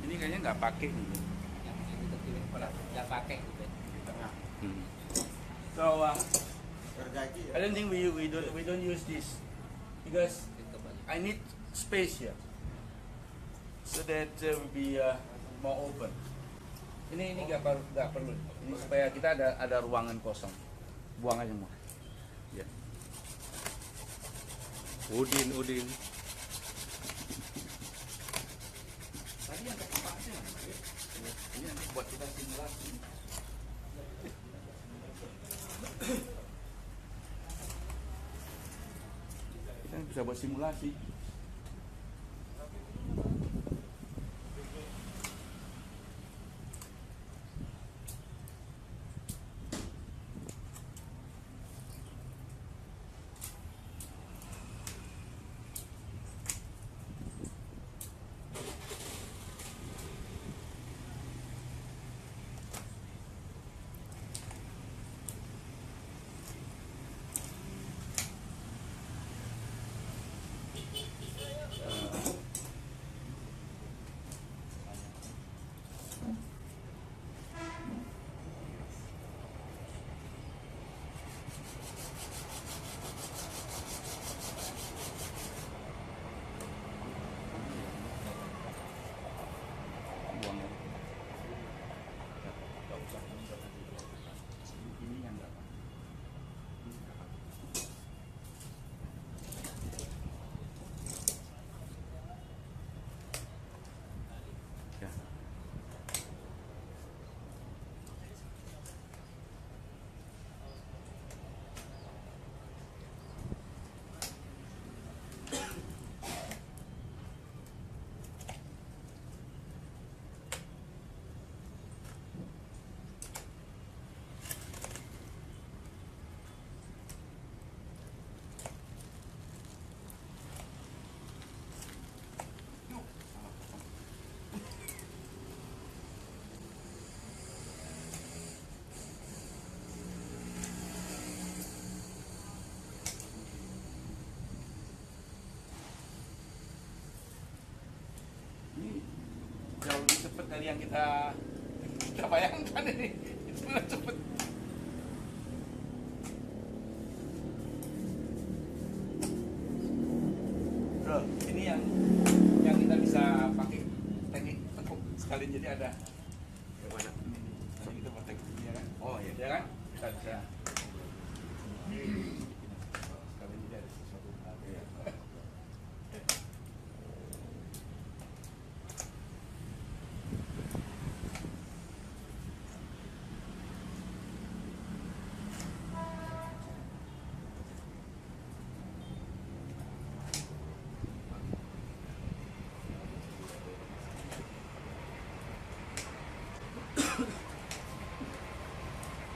Ini kayaknya nggak pakai nih.
Yang kita pilih pada nggak pakai gitu.
So I don't think we don't use this because I need space here so that will be more open. Ini nggak perlu. Ini supaya kita ada ruangan kosong. Buang aja semua. Ya.
Udin.
Tadi yang ketiga aja. Ini nanti buat kita simulasi. Kita bisa buat simulasi. Buang aja. Nggak usah. Ini yang nggak apa. Ya. Ini jauh lebih cepat dari yang kita bayangkan ini. Itu benar cepat. Bro, ini yang kita bisa pakai teknik tekuk sekali, jadi ada. Yang mana? Ini kita pakai teknik ya kan? Oh iya, ya kan? Kita bisa. Sekali jadi ada sesuatu. Ya.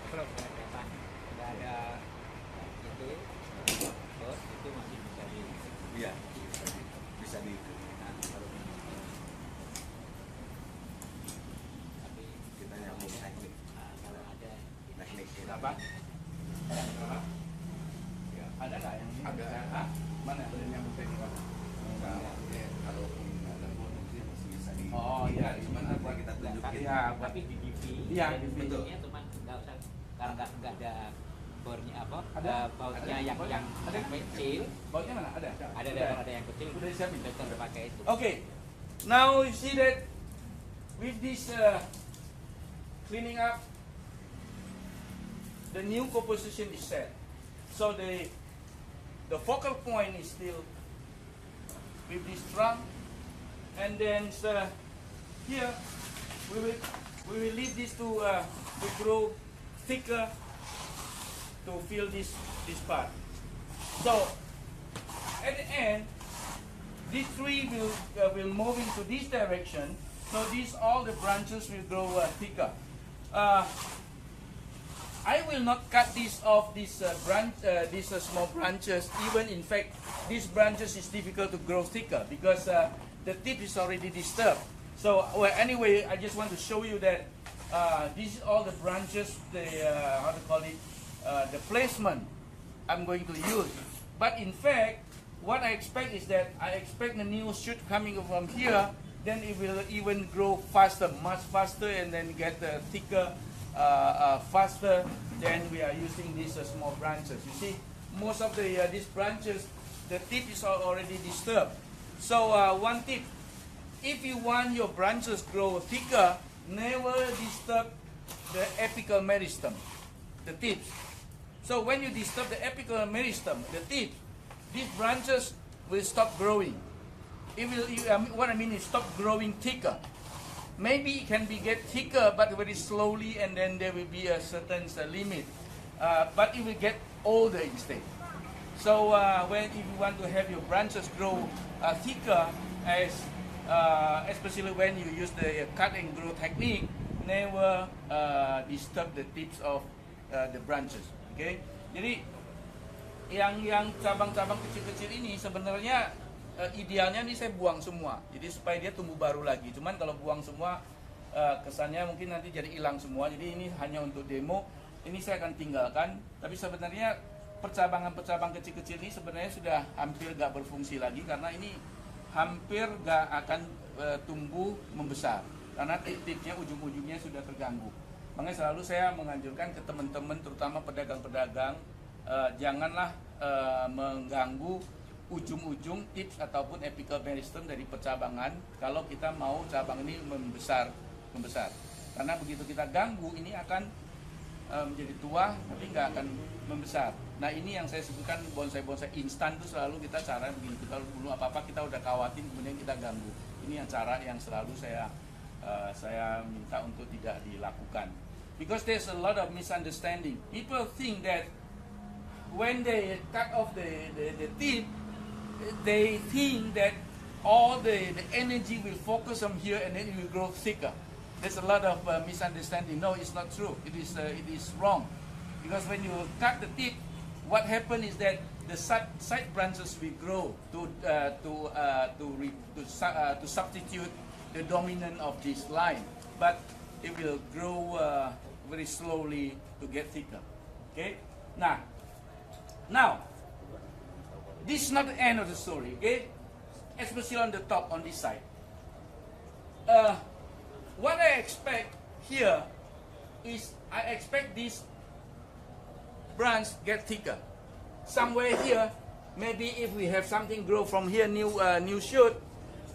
Kalau nggak ada itu, bos itu masih bisa di.
Iya, bisa di.
Nah, kalau tapi
Kita nyambung teknik.
kalau ada
Teknik.
Kenapa? Ya, ada nggak yang ini? Ada. Ah, mana yang nyambung teknik apa?
Kalau ada bonusnya masih bisa di.
Oh iya, cuman apa
kita tunjukin.
Iya,
tapi di DV,
Iya, di DV.
bentuknya cuma nggak usah, karena nggak ada bornya apa,
Ada?
bautnya
Ada?
yang
Ada?
kecil,
Bautnya mana? Ada.
ada yang kecil,
Udah disiapin?
kita udah pakai itu.
Okay, now you see that with this cleaning up, the new composition is set. So the focal point is still with this trunk, and then here we will leave this to grow thicker to fill this part. So at the end, this tree will move into this direction. So all the branches will grow thicker. I will not cut this off, these small branches. Even in fact, these branches is difficult to grow thicker because the tip is already disturbed. So well, anyway, I just want to show you that this is all the branches, the the placement I'm going to use. But in fact, what I expect is that I expect the new shoot coming from here. Then it will even grow faster, much faster, and then get thicker. Faster than we are using these small branches. You see, most of these branches, the tip is already disturbed. So one tip, if you want your branches grow thicker, never disturb the apical meristem, the tips. So when you disturb the apical meristem, the tip, these branches will stop growing. It will. What I mean is stop growing thicker. Maybe it can be get thicker, but very slowly, and then there will be a certain limit. But it will get older instead. So when if you want to have your branches grow thicker, especially when you use the cut and grow technique, never disturb the tips of the branches. Okay, jadi yang cabang-cabang kecil-kecil ini sebenarnya idealnya nih saya buang semua, jadi supaya dia tumbuh baru lagi. Cuman kalau buang semua kesannya mungkin nanti jadi hilang semua. Jadi ini hanya untuk demo. Ini saya akan tinggalkan. Tapi sebenarnya percabangan-percabang kecil-kecil ini sebenarnya sudah hampir gak berfungsi lagi karena ini hampir gak akan tumbuh membesar karena tip-tipnya ujung-ujungnya sudah terganggu. Makanya selalu saya menganjurkan ke teman-teman, terutama pedagang-pedagang, janganlah mengganggu ujung-ujung tips ataupun apical meristem dari percabangan kalau kita mau cabang ini membesar. Karena begitu kita ganggu, ini akan menjadi tua tapi nggak akan membesar. Nah ini yang saya sebutkan bonsai-bonsai instan itu selalu kita cara begini, kita dulu apa-apa kita udah kawatin kemudian kita ganggu. Ini yang cara yang selalu saya minta untuk tidak dilakukan. Because there's a lot of misunderstanding. People think that when they cut off the tip, they think that all the energy will focus on here and then it will grow thicker. There's a lot of misunderstanding. No, it's not true. It is wrong. Because when you cut the tip, what happens is that the side branches will grow to substitute the dominant of this line, but it will grow very slowly to get thicker. Okay. Now, this is not the end of the story, okay? Especially on the top, on this side. What I expect here is I expect this branch get thicker. Somewhere here, maybe if we have something grow from here, new shoot,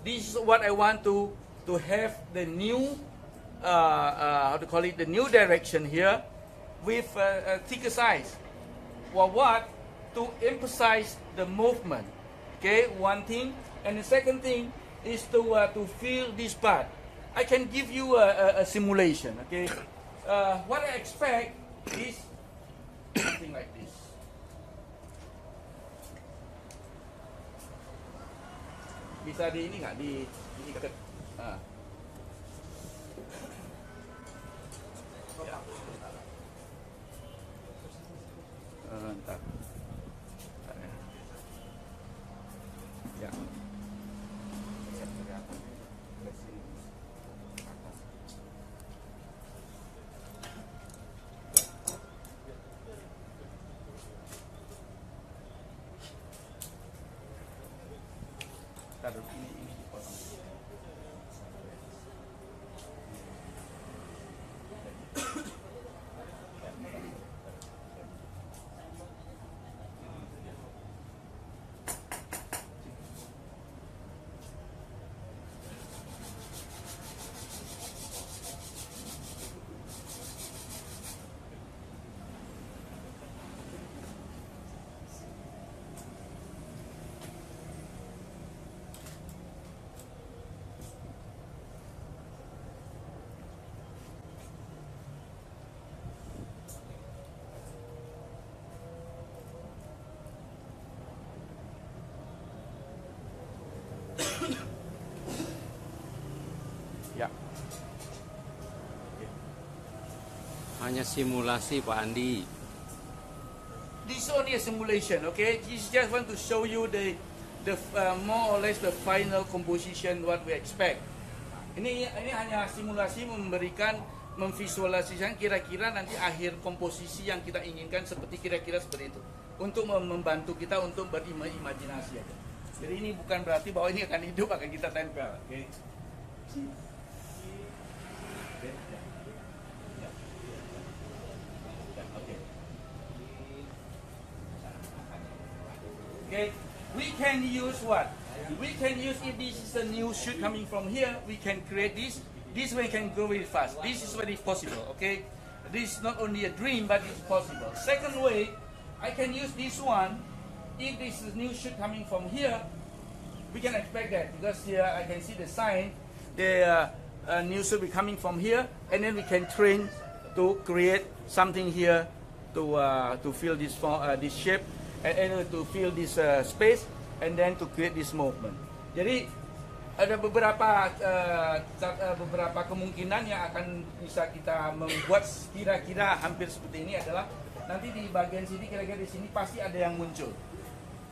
this is what I want to have the new, the new direction here with a thicker size. Well, what? To emphasize the movement, okay, one thing, and the second thing is to feel this part. I can give you a simulation, okay. What I expect is something like this. Bisa di ini nggak diikat? Entar. Ya. Taruh ini dipotong. Ya.
Hanya simulasi Pak Andi.
This is only a simulation, okay? This just want to show you the more or less the final composition what we expect. Ini hanya simulasi memvisualisasikan kira-kira nanti akhir komposisi yang kita inginkan seperti kira-kira seperti itu. Untuk membantu kita untuk berimajinasi aja. Jadi ini bukan berarti bahwa ini akan hidup akan kita tempel, okay? Okay, we can use what? We can use if this is a new shoot coming from here, we can create this this way can go very fast. This is very possible, okay? This is not only a dream, but it's possible. Second way, I can use this one. If this is new shoot coming from here, we can expect that because here I can see the sign. The new shoot will be coming from here, and then we can train to create something here to fill this this shape and to fill this space, and then to create this movement. Jadi ada beberapa kemungkinan yang akan bisa kita membuat kira-kira hampir seperti ini adalah nanti di bagian sini kira-kira di sini pasti ada yang muncul.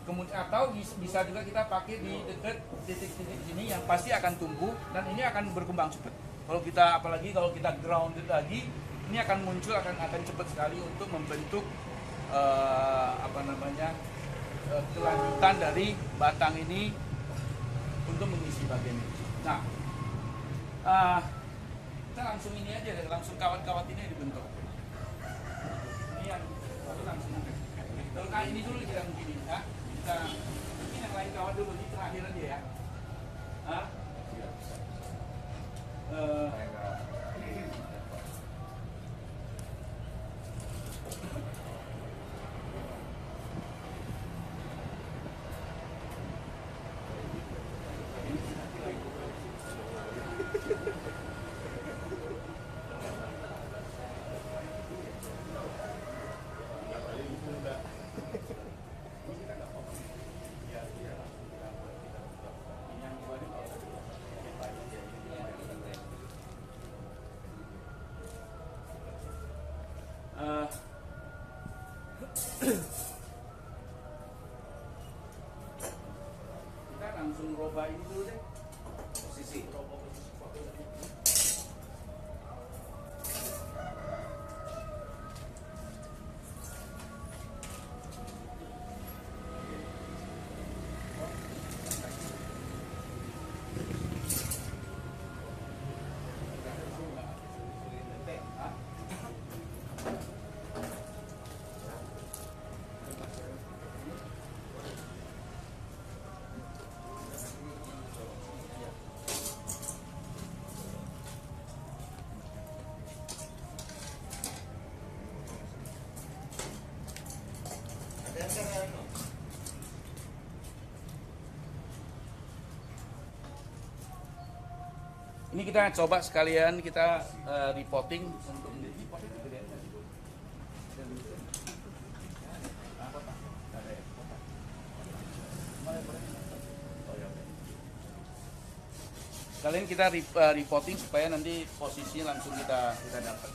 Kemudian atau bisa juga kita pakai di dekat titik-titik sini yang pasti akan tumbuh dan ini akan berkembang cepat. Kalau kita apalagi kalau kita grounded lagi, ini akan muncul akan cepat sekali untuk membentuk kelanjutan dari batang ini untuk mengisi bagian ini. Nah, kita langsung ini aja, langsung kawat-kawat ini dibentuk. Ini yang langsung. Nah, ini dulu kita begini ya. Kita ini yang lain kawat dulu, ini terakhir aja ya. Kita langsung robah ini dulu deh. Posisi. Ini kita coba sekalian kita repotting untuk kalian kita repotting supaya nanti posisinya langsung kita dapat.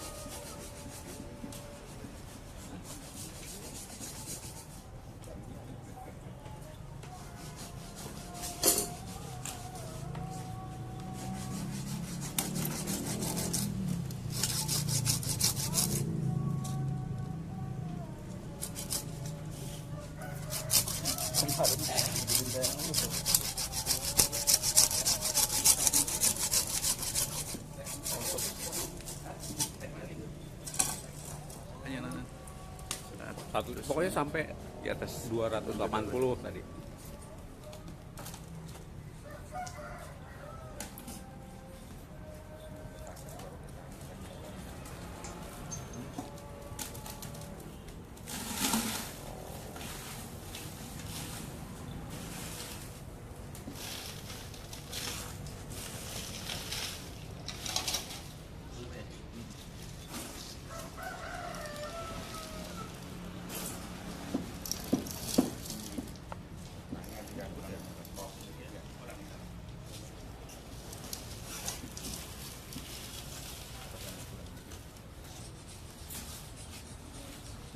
Pokoknya sampai di atas 280 tadi.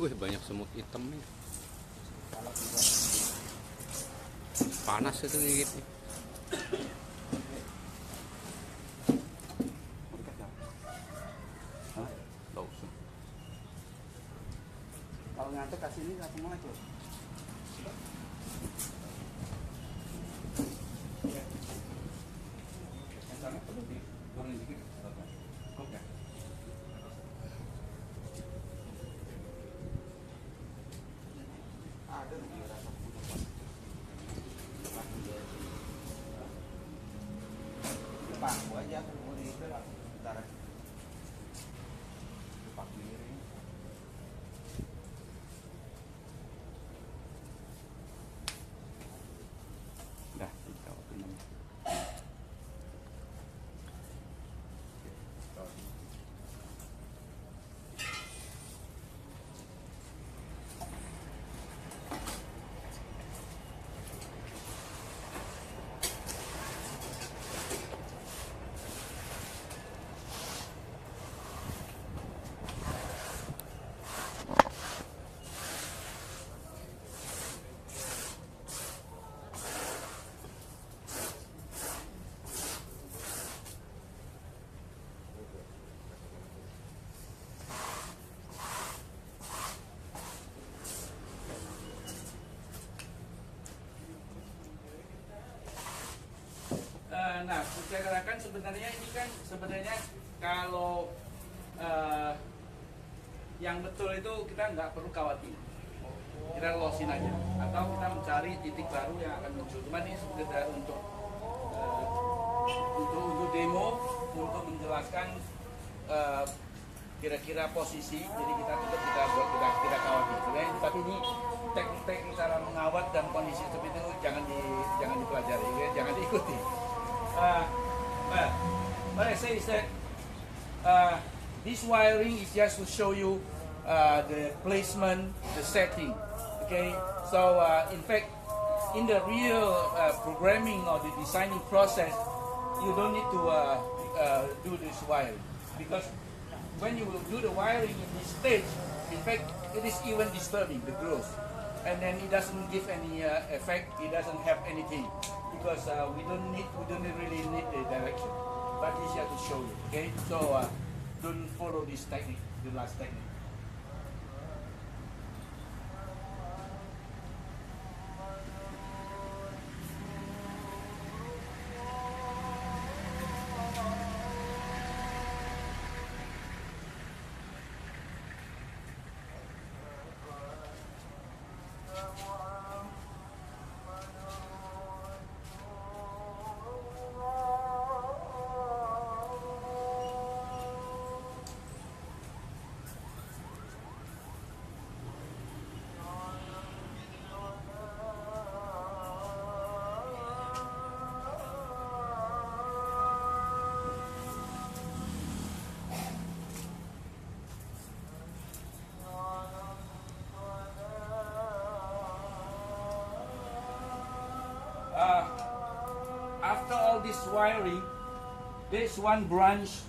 Wih, banyak semut hitam nih. Panas itu gigitnya.
Kalau ngantuk kasih ini langsung aja. Pak, gua aja, gua di
sebenarnya ini kan sebenarnya kalau yang betul itu kita nggak perlu khawatir, kita losin aja atau kita mencari titik baru yang akan muncul. Cuman ini sekedar untuk demo, untuk menjelaskan kira-kira posisi. Jadi kita tetap kita khawatir. Sebenarnya, tapi ini teknik-teknik cara mengawat dan kondisi seperti itu jangan dipelajari, ya, jangan diikuti. What I say is that this wiring is just to show you the placement, the setting. Okay, so in fact, in the real programming or the designing process, you don't need to do this wiring, because when you will do the wiring in this stage, in fact, it is even disturbing the growth, and then it doesn't give any effect. It doesn't have anything, because we don't really need the direction. But it's here to show you. Okay, so don't follow this technique, the last technique. After all this wiring, there's one branch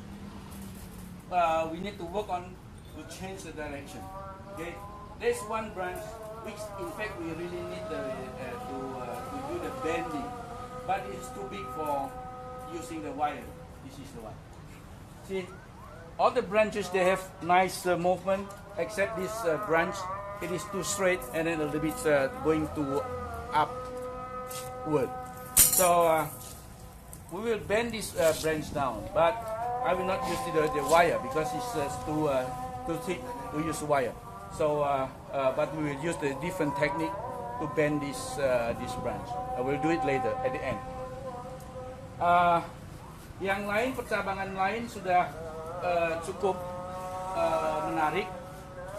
we need to work on to change the direction. Okay, there's one branch which, in fact, we really need to do the bending, but it's too big for using the wire. This is the one. See, all the branches, they have nice movement, except this branch. It is too straight and then a little bit going to upward. So we will bend this branch down, but I will not use the wire because it's too thick to use wire. So, but we will use the different technique to bend this branch. I will do it later at the end. Yang lain, percabangan lain sudah cukup menarik.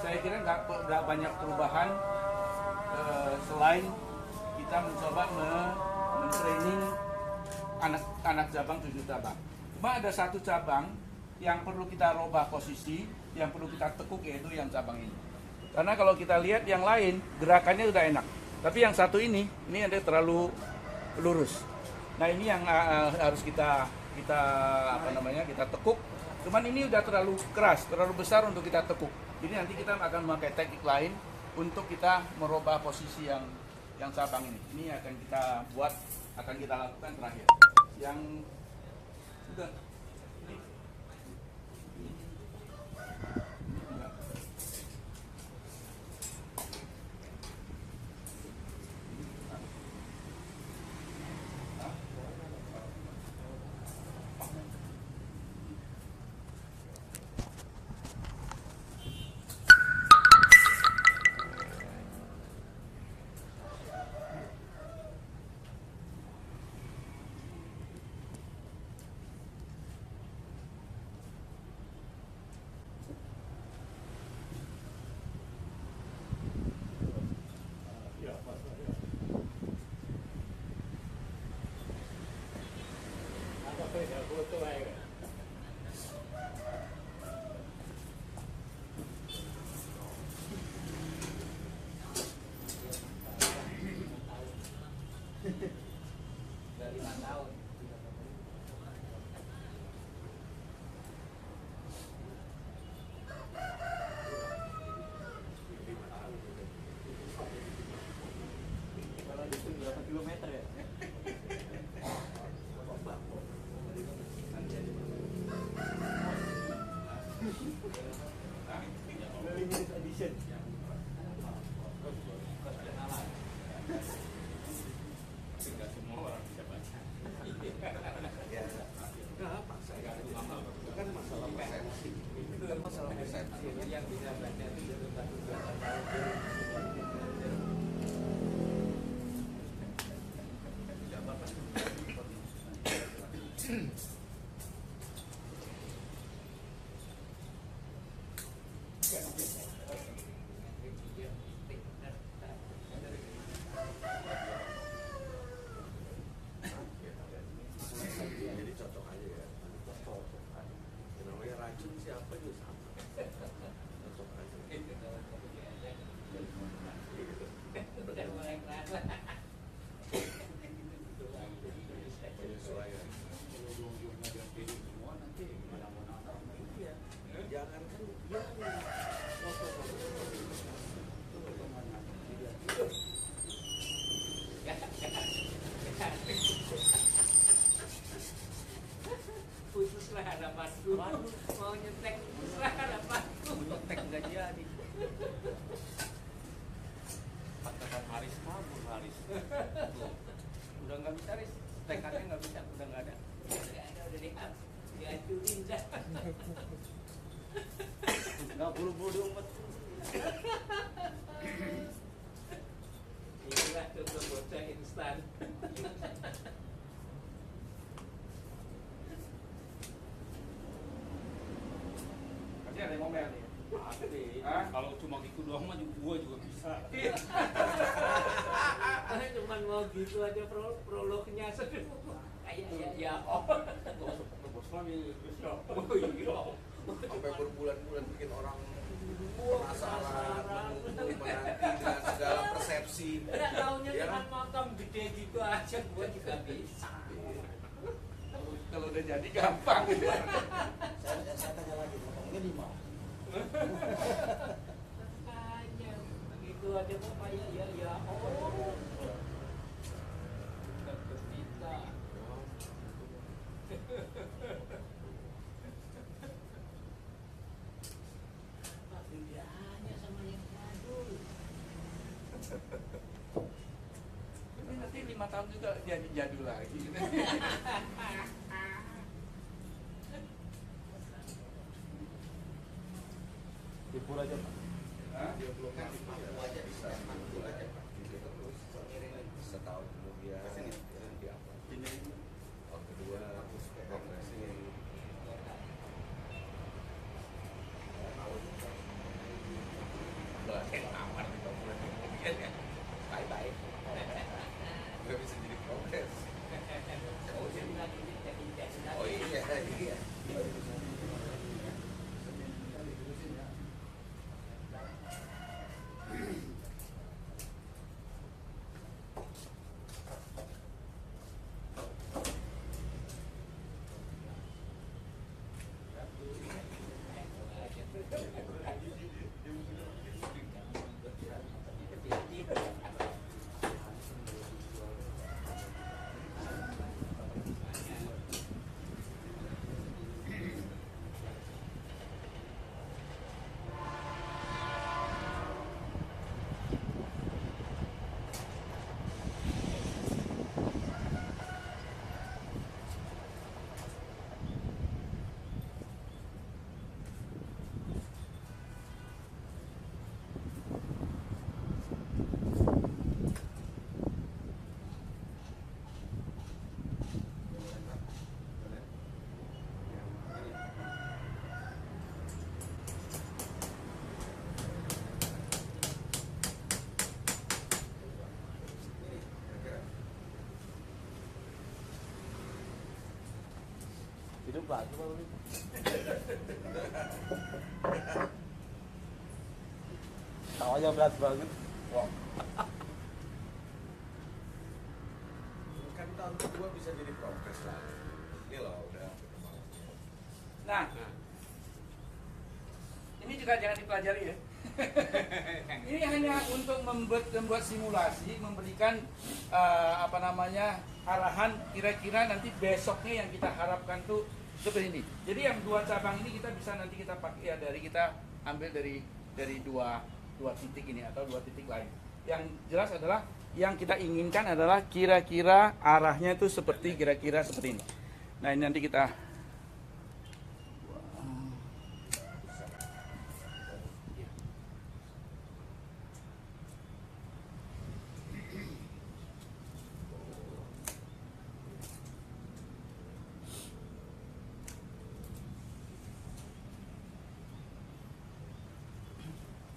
Saya kira nggak banyak perubahan selain kita mencoba men-training anak cabang 7 cabang. Cuma ada satu cabang yang perlu kita robah posisi, yang perlu kita tekuk, yaitu yang cabang ini. Karena kalau kita lihat yang lain gerakannya udah enak, tapi yang satu ini ada terlalu lurus. Nah, ini yang harus kita tekuk. Cuman ini udah terlalu keras, terlalu besar untuk kita tekuk. Jadi nanti kita akan memakai teknik lain untuk kita merubah posisi yang cabang ini. Ini akan kita lakukan terakhir. Yang sudah
dari 5 tahun.
Kalau itu berapa kilometer ya? Limited edition.
Tidak semua orang bisa baca.
Enggak apa.
yang bisa baca itu baru 1-2 tahun.
Jadi cocok aja ya. Yang namanya racun siapa juga sama. Cocok aja. Penyesuaian. Jangan kan dia
Putus lah harapanku. Mau nyetek putus lah harapanku.
Nyetek nggak jadi. Katakan Haris kabur Haris. Tuh. Udah nggak bisa Haris. Tekannya nggak bisa, udah nggak ada.
Udah dihancurin dah.
Nggak buru-buru diumpet.
Inilah contoh bocah instan.
Nanti ada yang ngomel nih.
Ada deh.
Hah?
Kalau cuma gitu doang mah gua juga bisa.
Cuman mau gitu aja prolognya kayak ya oh.
Bos kami
Oh iya.
sampai berbulan-bulan bikin orang penasaran, menunggu, menanti dengan segala persepsi.
Udah taunya
Ya.
dengan makam gede gitu aja gua juga bisa.
Kalau udah jadi gampang gitu.
Saya tanya lagi, ngomongnya 5.
Makanya begitu aja kok kayak ya oh. Dapet kita. Bedanya sama yang jadul.
Tapi nanti 5 tahun juga jadi jadul lagi.
Libur aja Pak.
Hah?
Dia belum mampu aja bisa mampu aja Pak. Gitu terus setahun kemudian nanti apa? Tahun kedua progressing. Belasan tawar 5 bulan kemudian ya. Bye-bye. Nggak bisa jadi progres. Oh iya, iya.
Hidup lagi Pak Uli. Tawanya berat banget.
Wah. Kan tahun kedua bisa jadi progres lah. Ini loh udah perkembangannya.
Nah, ini juga jangan dipelajari ya. Ini hanya untuk membuat simulasi, memberikan arahan kira-kira nanti besoknya yang kita harapkan tuh seperti ini. Jadi yang 2 cabang ini kita bisa nanti kita pakai ya kita ambil dari dua titik ini atau 2 titik lain. Yang jelas adalah yang kita inginkan adalah kira-kira arahnya itu kira-kira seperti ini. Nah ini nanti kita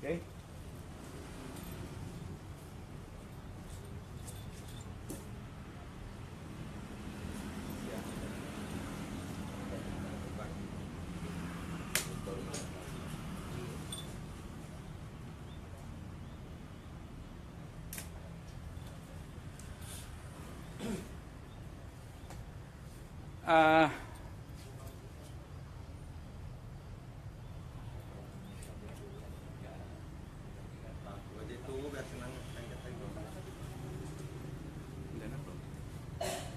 Oke.
Ah,
Jadi tunggu biar senang lengket lagi.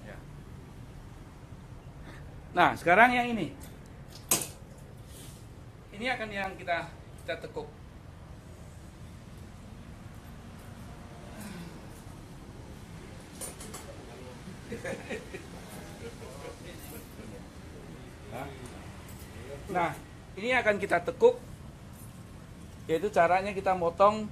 ya. Nah, sekarang yang ini. Ini akan yang kita tekuk. Nah, ini akan kita tekuk, yaitu caranya kita motong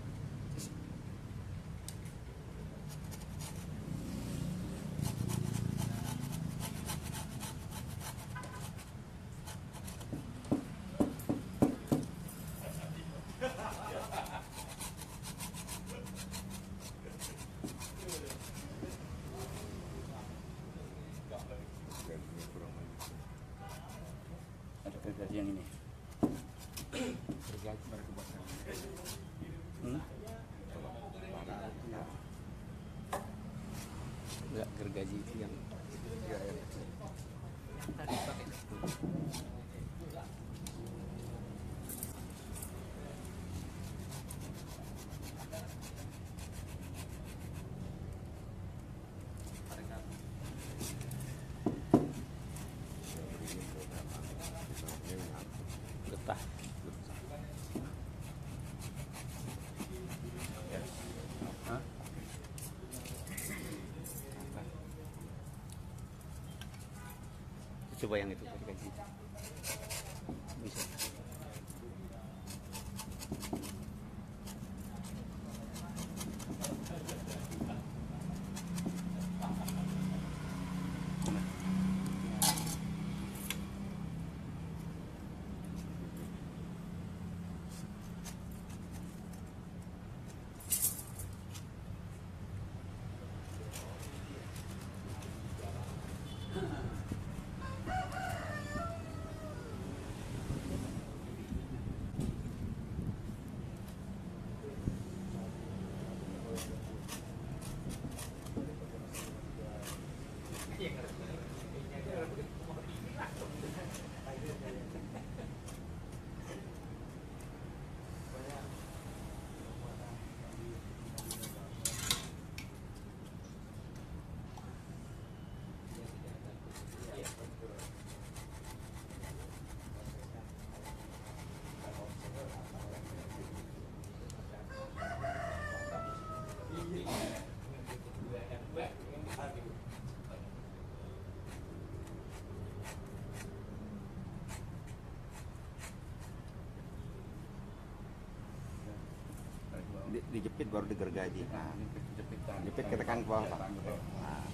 ada gergaji yang ini. Hmm?
Enggak, gergaji itu yang getah.
Hah?
Coba yang itu gergaji. Bisa.
Dijepit baru digergaji. Nah,
Jepitan.
jepit ketekan ke bawah, Pak.
Tekan ke bawah.
Nah.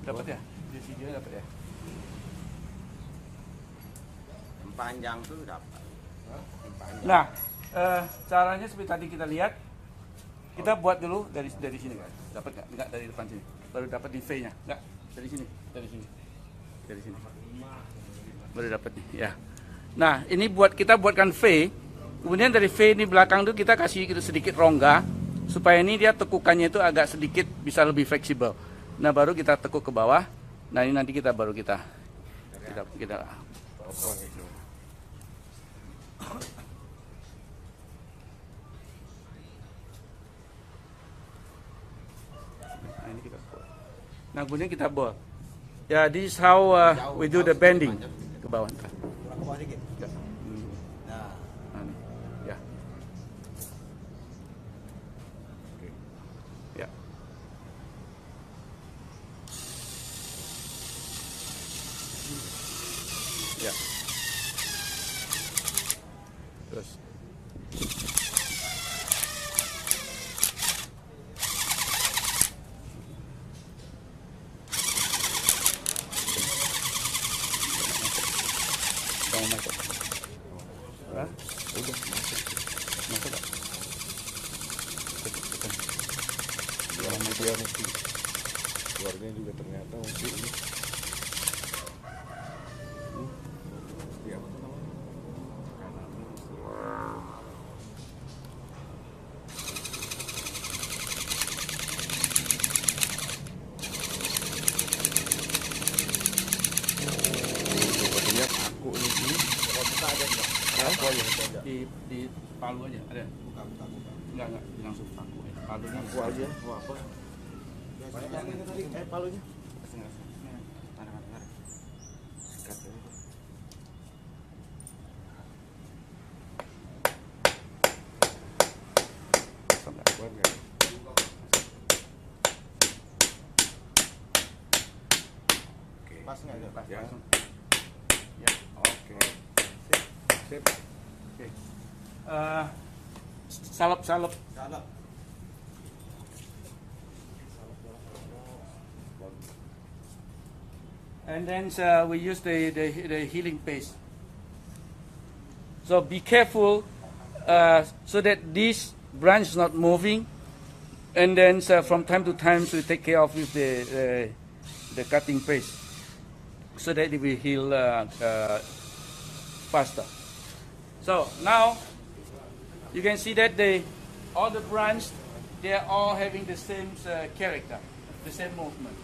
Dapat ya? Di video dapat ya?
4
panjang tuh dapat. Yang panjang.
Nah, caranya seperti tadi kita lihat, kita buat dulu dari sini kan, dapat nggak? Nggak dari depan sini, baru dapat di V-nya, nggak dari sini, baru dapat nih, ya. Nah, ini kita buatkan V, kemudian dari V ini belakang tuh kita kasih sedikit rongga, supaya ini dia tekukannya itu agak sedikit bisa lebih fleksibel. Nah, baru kita tekuk ke bawah. Nah, ini nanti kita Nah, kemudian kita bol. Ya, this is how we do the bending ke bawah.
Kurang ke bawah dikit.
Ya.
Nah,
Nah, nih. Ya. Ya. Ya. Terus. Kamu masuk. Hah? Udah masuk. Masuk gak?
Yang media mesti keluarganya juga ternyata mesti ini. Ya, apa tuh namanya? Sepertinya aku ini. Kalau kita ada nggak? Aku aja ada.
Di palu aja ada.
buka.
Enggak langsung palu aja. Palunya
Aku aja. Mau apa?
Yang ini tadi, palunya.
Tarik. Sikat aja. Kuat nggak? Oke.
Pas nggak ada? Pas.
Ya.
langsung. Ya.
Oke. Sip.
Oke. Salep.
Salah.
And then we use the healing paste. So be careful so that this branch is not moving. And then from time to time, so take care of with the cutting paste, so that it will heal faster. So now you can see that all the branch, they are all having the same character, the same movement.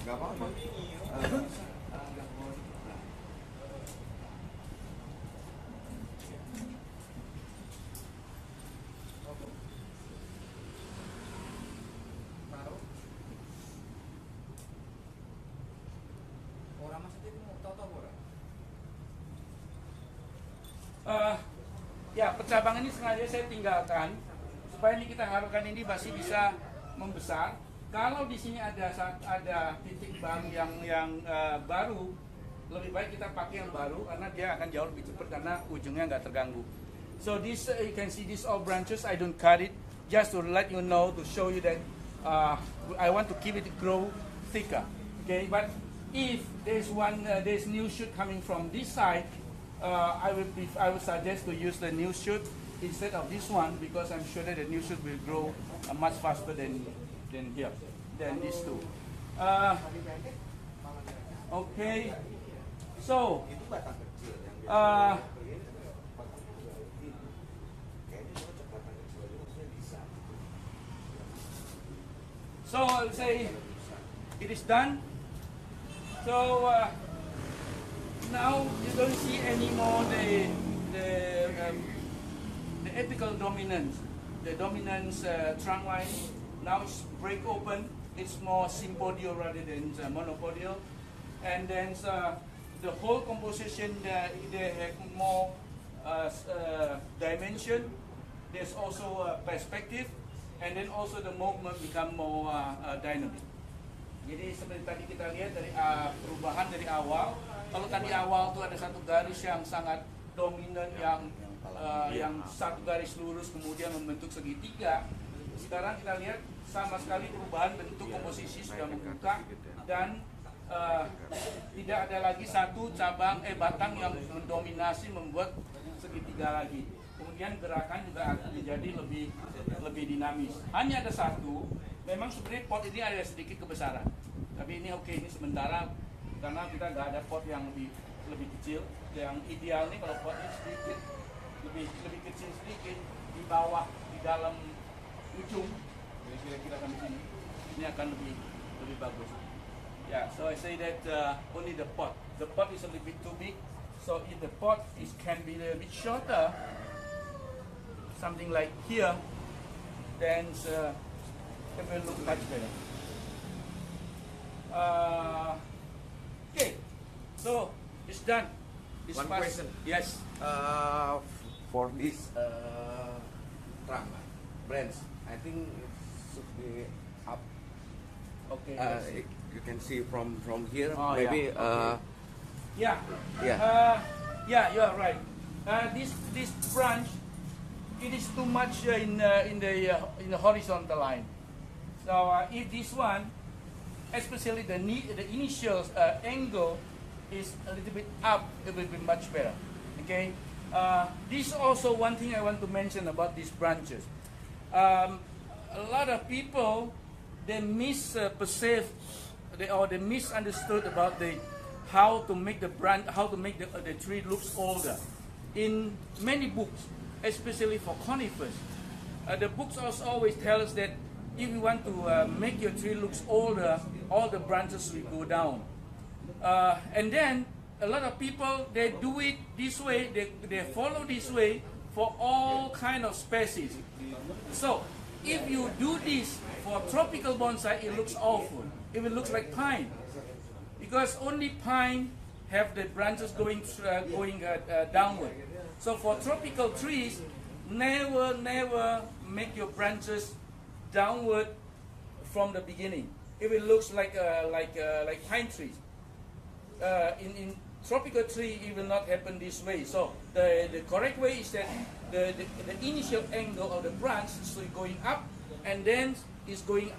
Nggak apa-apa.
Orang maksudnya itu mau tahu-tahu orang.
Ya, percabangan ini sengaja saya tinggalkan supaya ini kita harapkan ini masih bisa membesar. Kalau di sini ada titik baru yang baru, lebih baik kita pakai yang baru karena dia akan jauh lebih cepat karena ujungnya nggak terganggu. So this you can see these all branches. I don't cut it just to let you know, to show you that I want to keep it grow thicker. Okay, but if there's new shoot coming from this side, I would suggest to use the new shoot instead of this one because I'm sure that the new shoot will grow much faster than these two. Okay, so so I'll say it is done. So now you don't see anymore the apical dominance. the dominant trunk line now is break open. It's more sympodial rather than monopodial, and then the whole composition they have more dimension. There's also perspective, and then also the movement become more dynamic. Jadi seperti tadi kita lihat dari perubahan dari awal. Kalau tadi awal tuh ada satu garis yang sangat dominan yang satu garis lurus kemudian membentuk segitiga. Sekarang kita lihat sama sekali perubahan bentuk komposisi sudah membuka dan tidak ada lagi satu cabang batang yang mendominasi membuat segitiga lagi. Kemudian gerakan juga akan menjadi lebih dinamis. Hanya ada satu, memang sebenarnya pot ini ada sedikit kebesaran. Tapi ini oke, ini sementara karena kita nggak ada pot yang lebih kecil. Yang ideal nih kalau potnya sedikit lebih kecil sedikit di bawah di dalam ujung, jadi kira-kira kan di sini, ini akan lebih bagus. Yeah, so I say that only the pot is a little bit too big. So if the pot can be a bit shorter, something like here, then it will look much better. Okay, so it's done. This
One
part-
question.
Yes.
For this trunk branch, I think it should be up.
Okay.
You can see from here.
Oh,
Maybe.
yeah. Okay. Yeah.
Yeah.
Yeah, you are right. This branch, it is too much in the horizontal line. So if this one, especially the initial angle is a little bit up, it will be much better. Okay. This is also one thing I want to mention about these branches. A lot of people they misperceive or they misunderstood about how to make the tree looks older. In many books, especially for conifers, the books also always tell us that if you want to make your tree looks older, all the branches will go down. And then a lot of people they do it this way, they follow this way for all kind of species. So if you do this for tropical bonsai, it looks awful. It will look like pine, because only pine have the branches going downward. So for tropical trees, never make your branches downward from the beginning. It will look like pine trees. In tropical tree, it will not happen this way. So the correct way is that the initial angle of the branch is going up, and then is going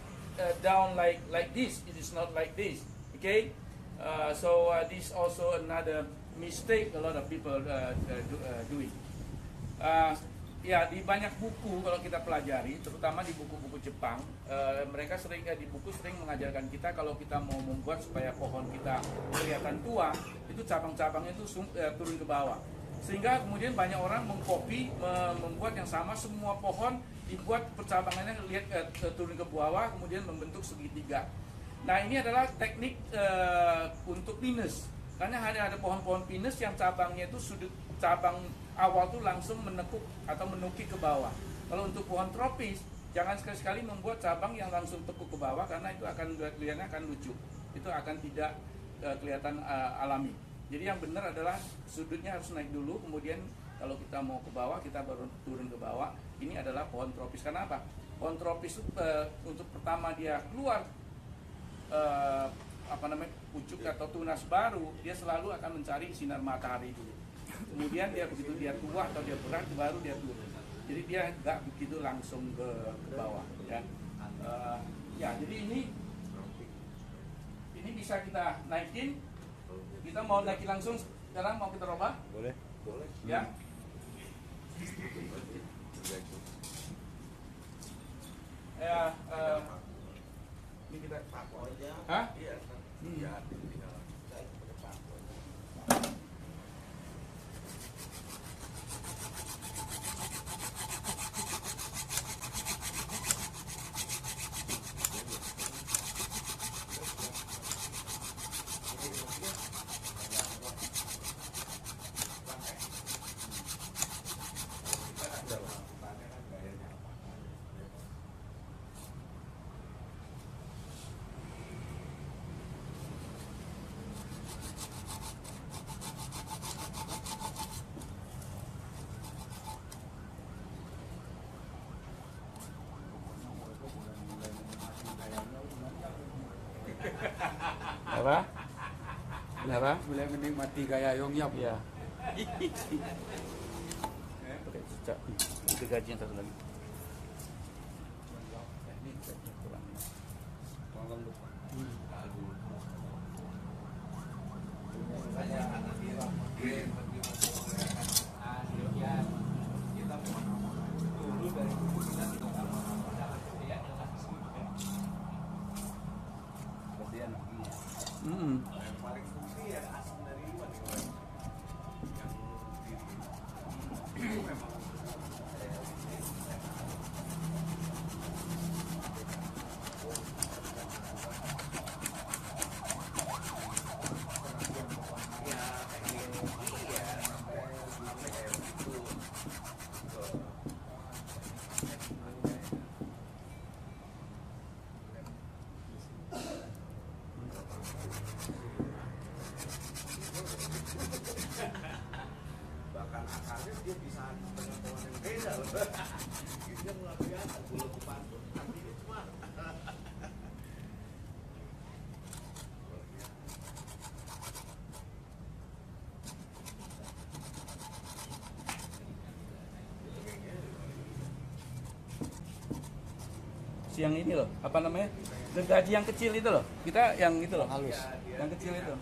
down like this. It is not like this. Okay. So this is also another mistake a lot of people doing. Ya, di banyak buku kalau kita pelajari, terutama di buku-buku Jepang, mereka di buku sering mengajarkan kita kalau kita mau membuat supaya pohon kita kelihatan tua, itu cabang-cabangnya itu turun ke bawah. Sehingga kemudian banyak orang mengcopy, membuat yang sama, semua pohon dibuat percabangannya turun ke bawah, kemudian membentuk segitiga. Nah, ini adalah teknik untuk pinus. Karena hanya ada pohon-pohon pinus yang cabangnya itu cabang awal tuh langsung menekuk atau menukik ke bawah. Kalau untuk pohon tropis, jangan sekali-sekali membuat cabang yang langsung tekuk ke bawah, karena itu kelihatannya akan lucu. Itu akan tidak kelihatan alami. Jadi yang benar adalah sudutnya harus naik dulu, kemudian kalau kita mau ke bawah, kita baru turun ke bawah. Ini adalah pohon tropis. Karena apa? Pohon tropis itu untuk pertama dia keluar pucuk atau tunas baru, dia selalu akan mencari sinar matahari dulu. Kemudian dia begitu dia tua atau dia berat, baru dia turun. Jadi dia nggak begitu langsung ke bawah. Ya, jadi ini bisa kita naikin. Kita mau naikin langsung sekarang, mau kita robah?
Boleh.
Ya. Ini kita
Paku aja.
Hah?
Iya. Iya. Tinggal saya pakai paku aja.
Apa? Kenapa?
Boleh menikmati gaya Yongyap.
Iya. Pakai cicak. Itu gaji yang satu lagi. Mm-mm.
Bahkan akarnya dia bisa dengan pohon yang beda loh. Dia luar biasa, bulu pantun tapi dia cuma
Yang ini loh, apa namanya? Gergaji yang kecil itu loh. Kita yang itu loh.
Halus.
Yang kecil itu.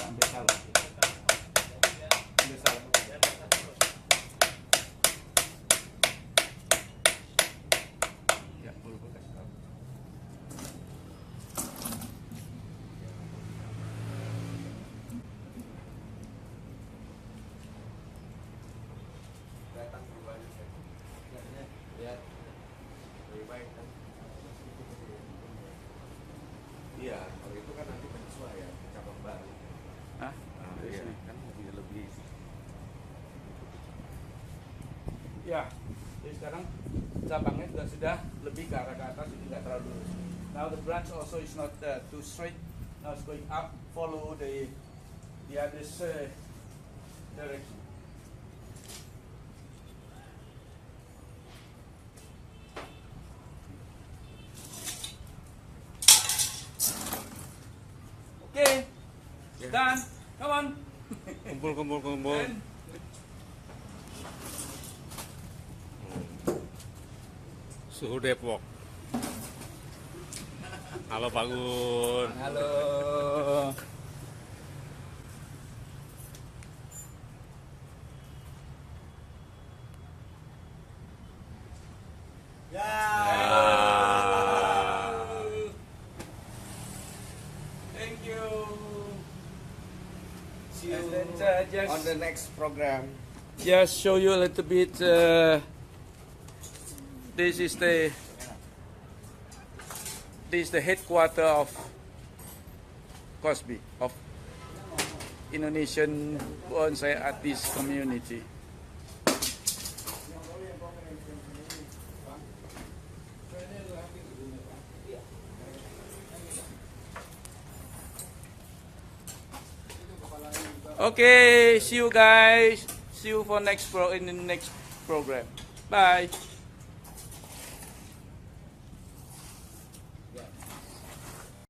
Ambil salah. Ambil salah. Ya, boleh kasih tahu.
datang pribadi ya lebih baik kan. Iya, kalau itu kan nanti penyesuaian cabang baru.
Hah?
Iya, kan lebih
Ya, jadi sekarang cabangnya sudah lebih ke arah ke atas, jadi nggak terlalu lurus. Now the branch also is not too straight. Now it's going up, follow the other direction. Okay, done. Come on.
Kumpul.
And
Suhu Depok. Halo Pak Gun.
halo. Thank you.
see you
And then, just-
on the next program.
Just show you a little bit. This is the headquarter of Cosby, of Indonesian bonsai artist community. Okay, see you guys. See you for in the next program. Bye.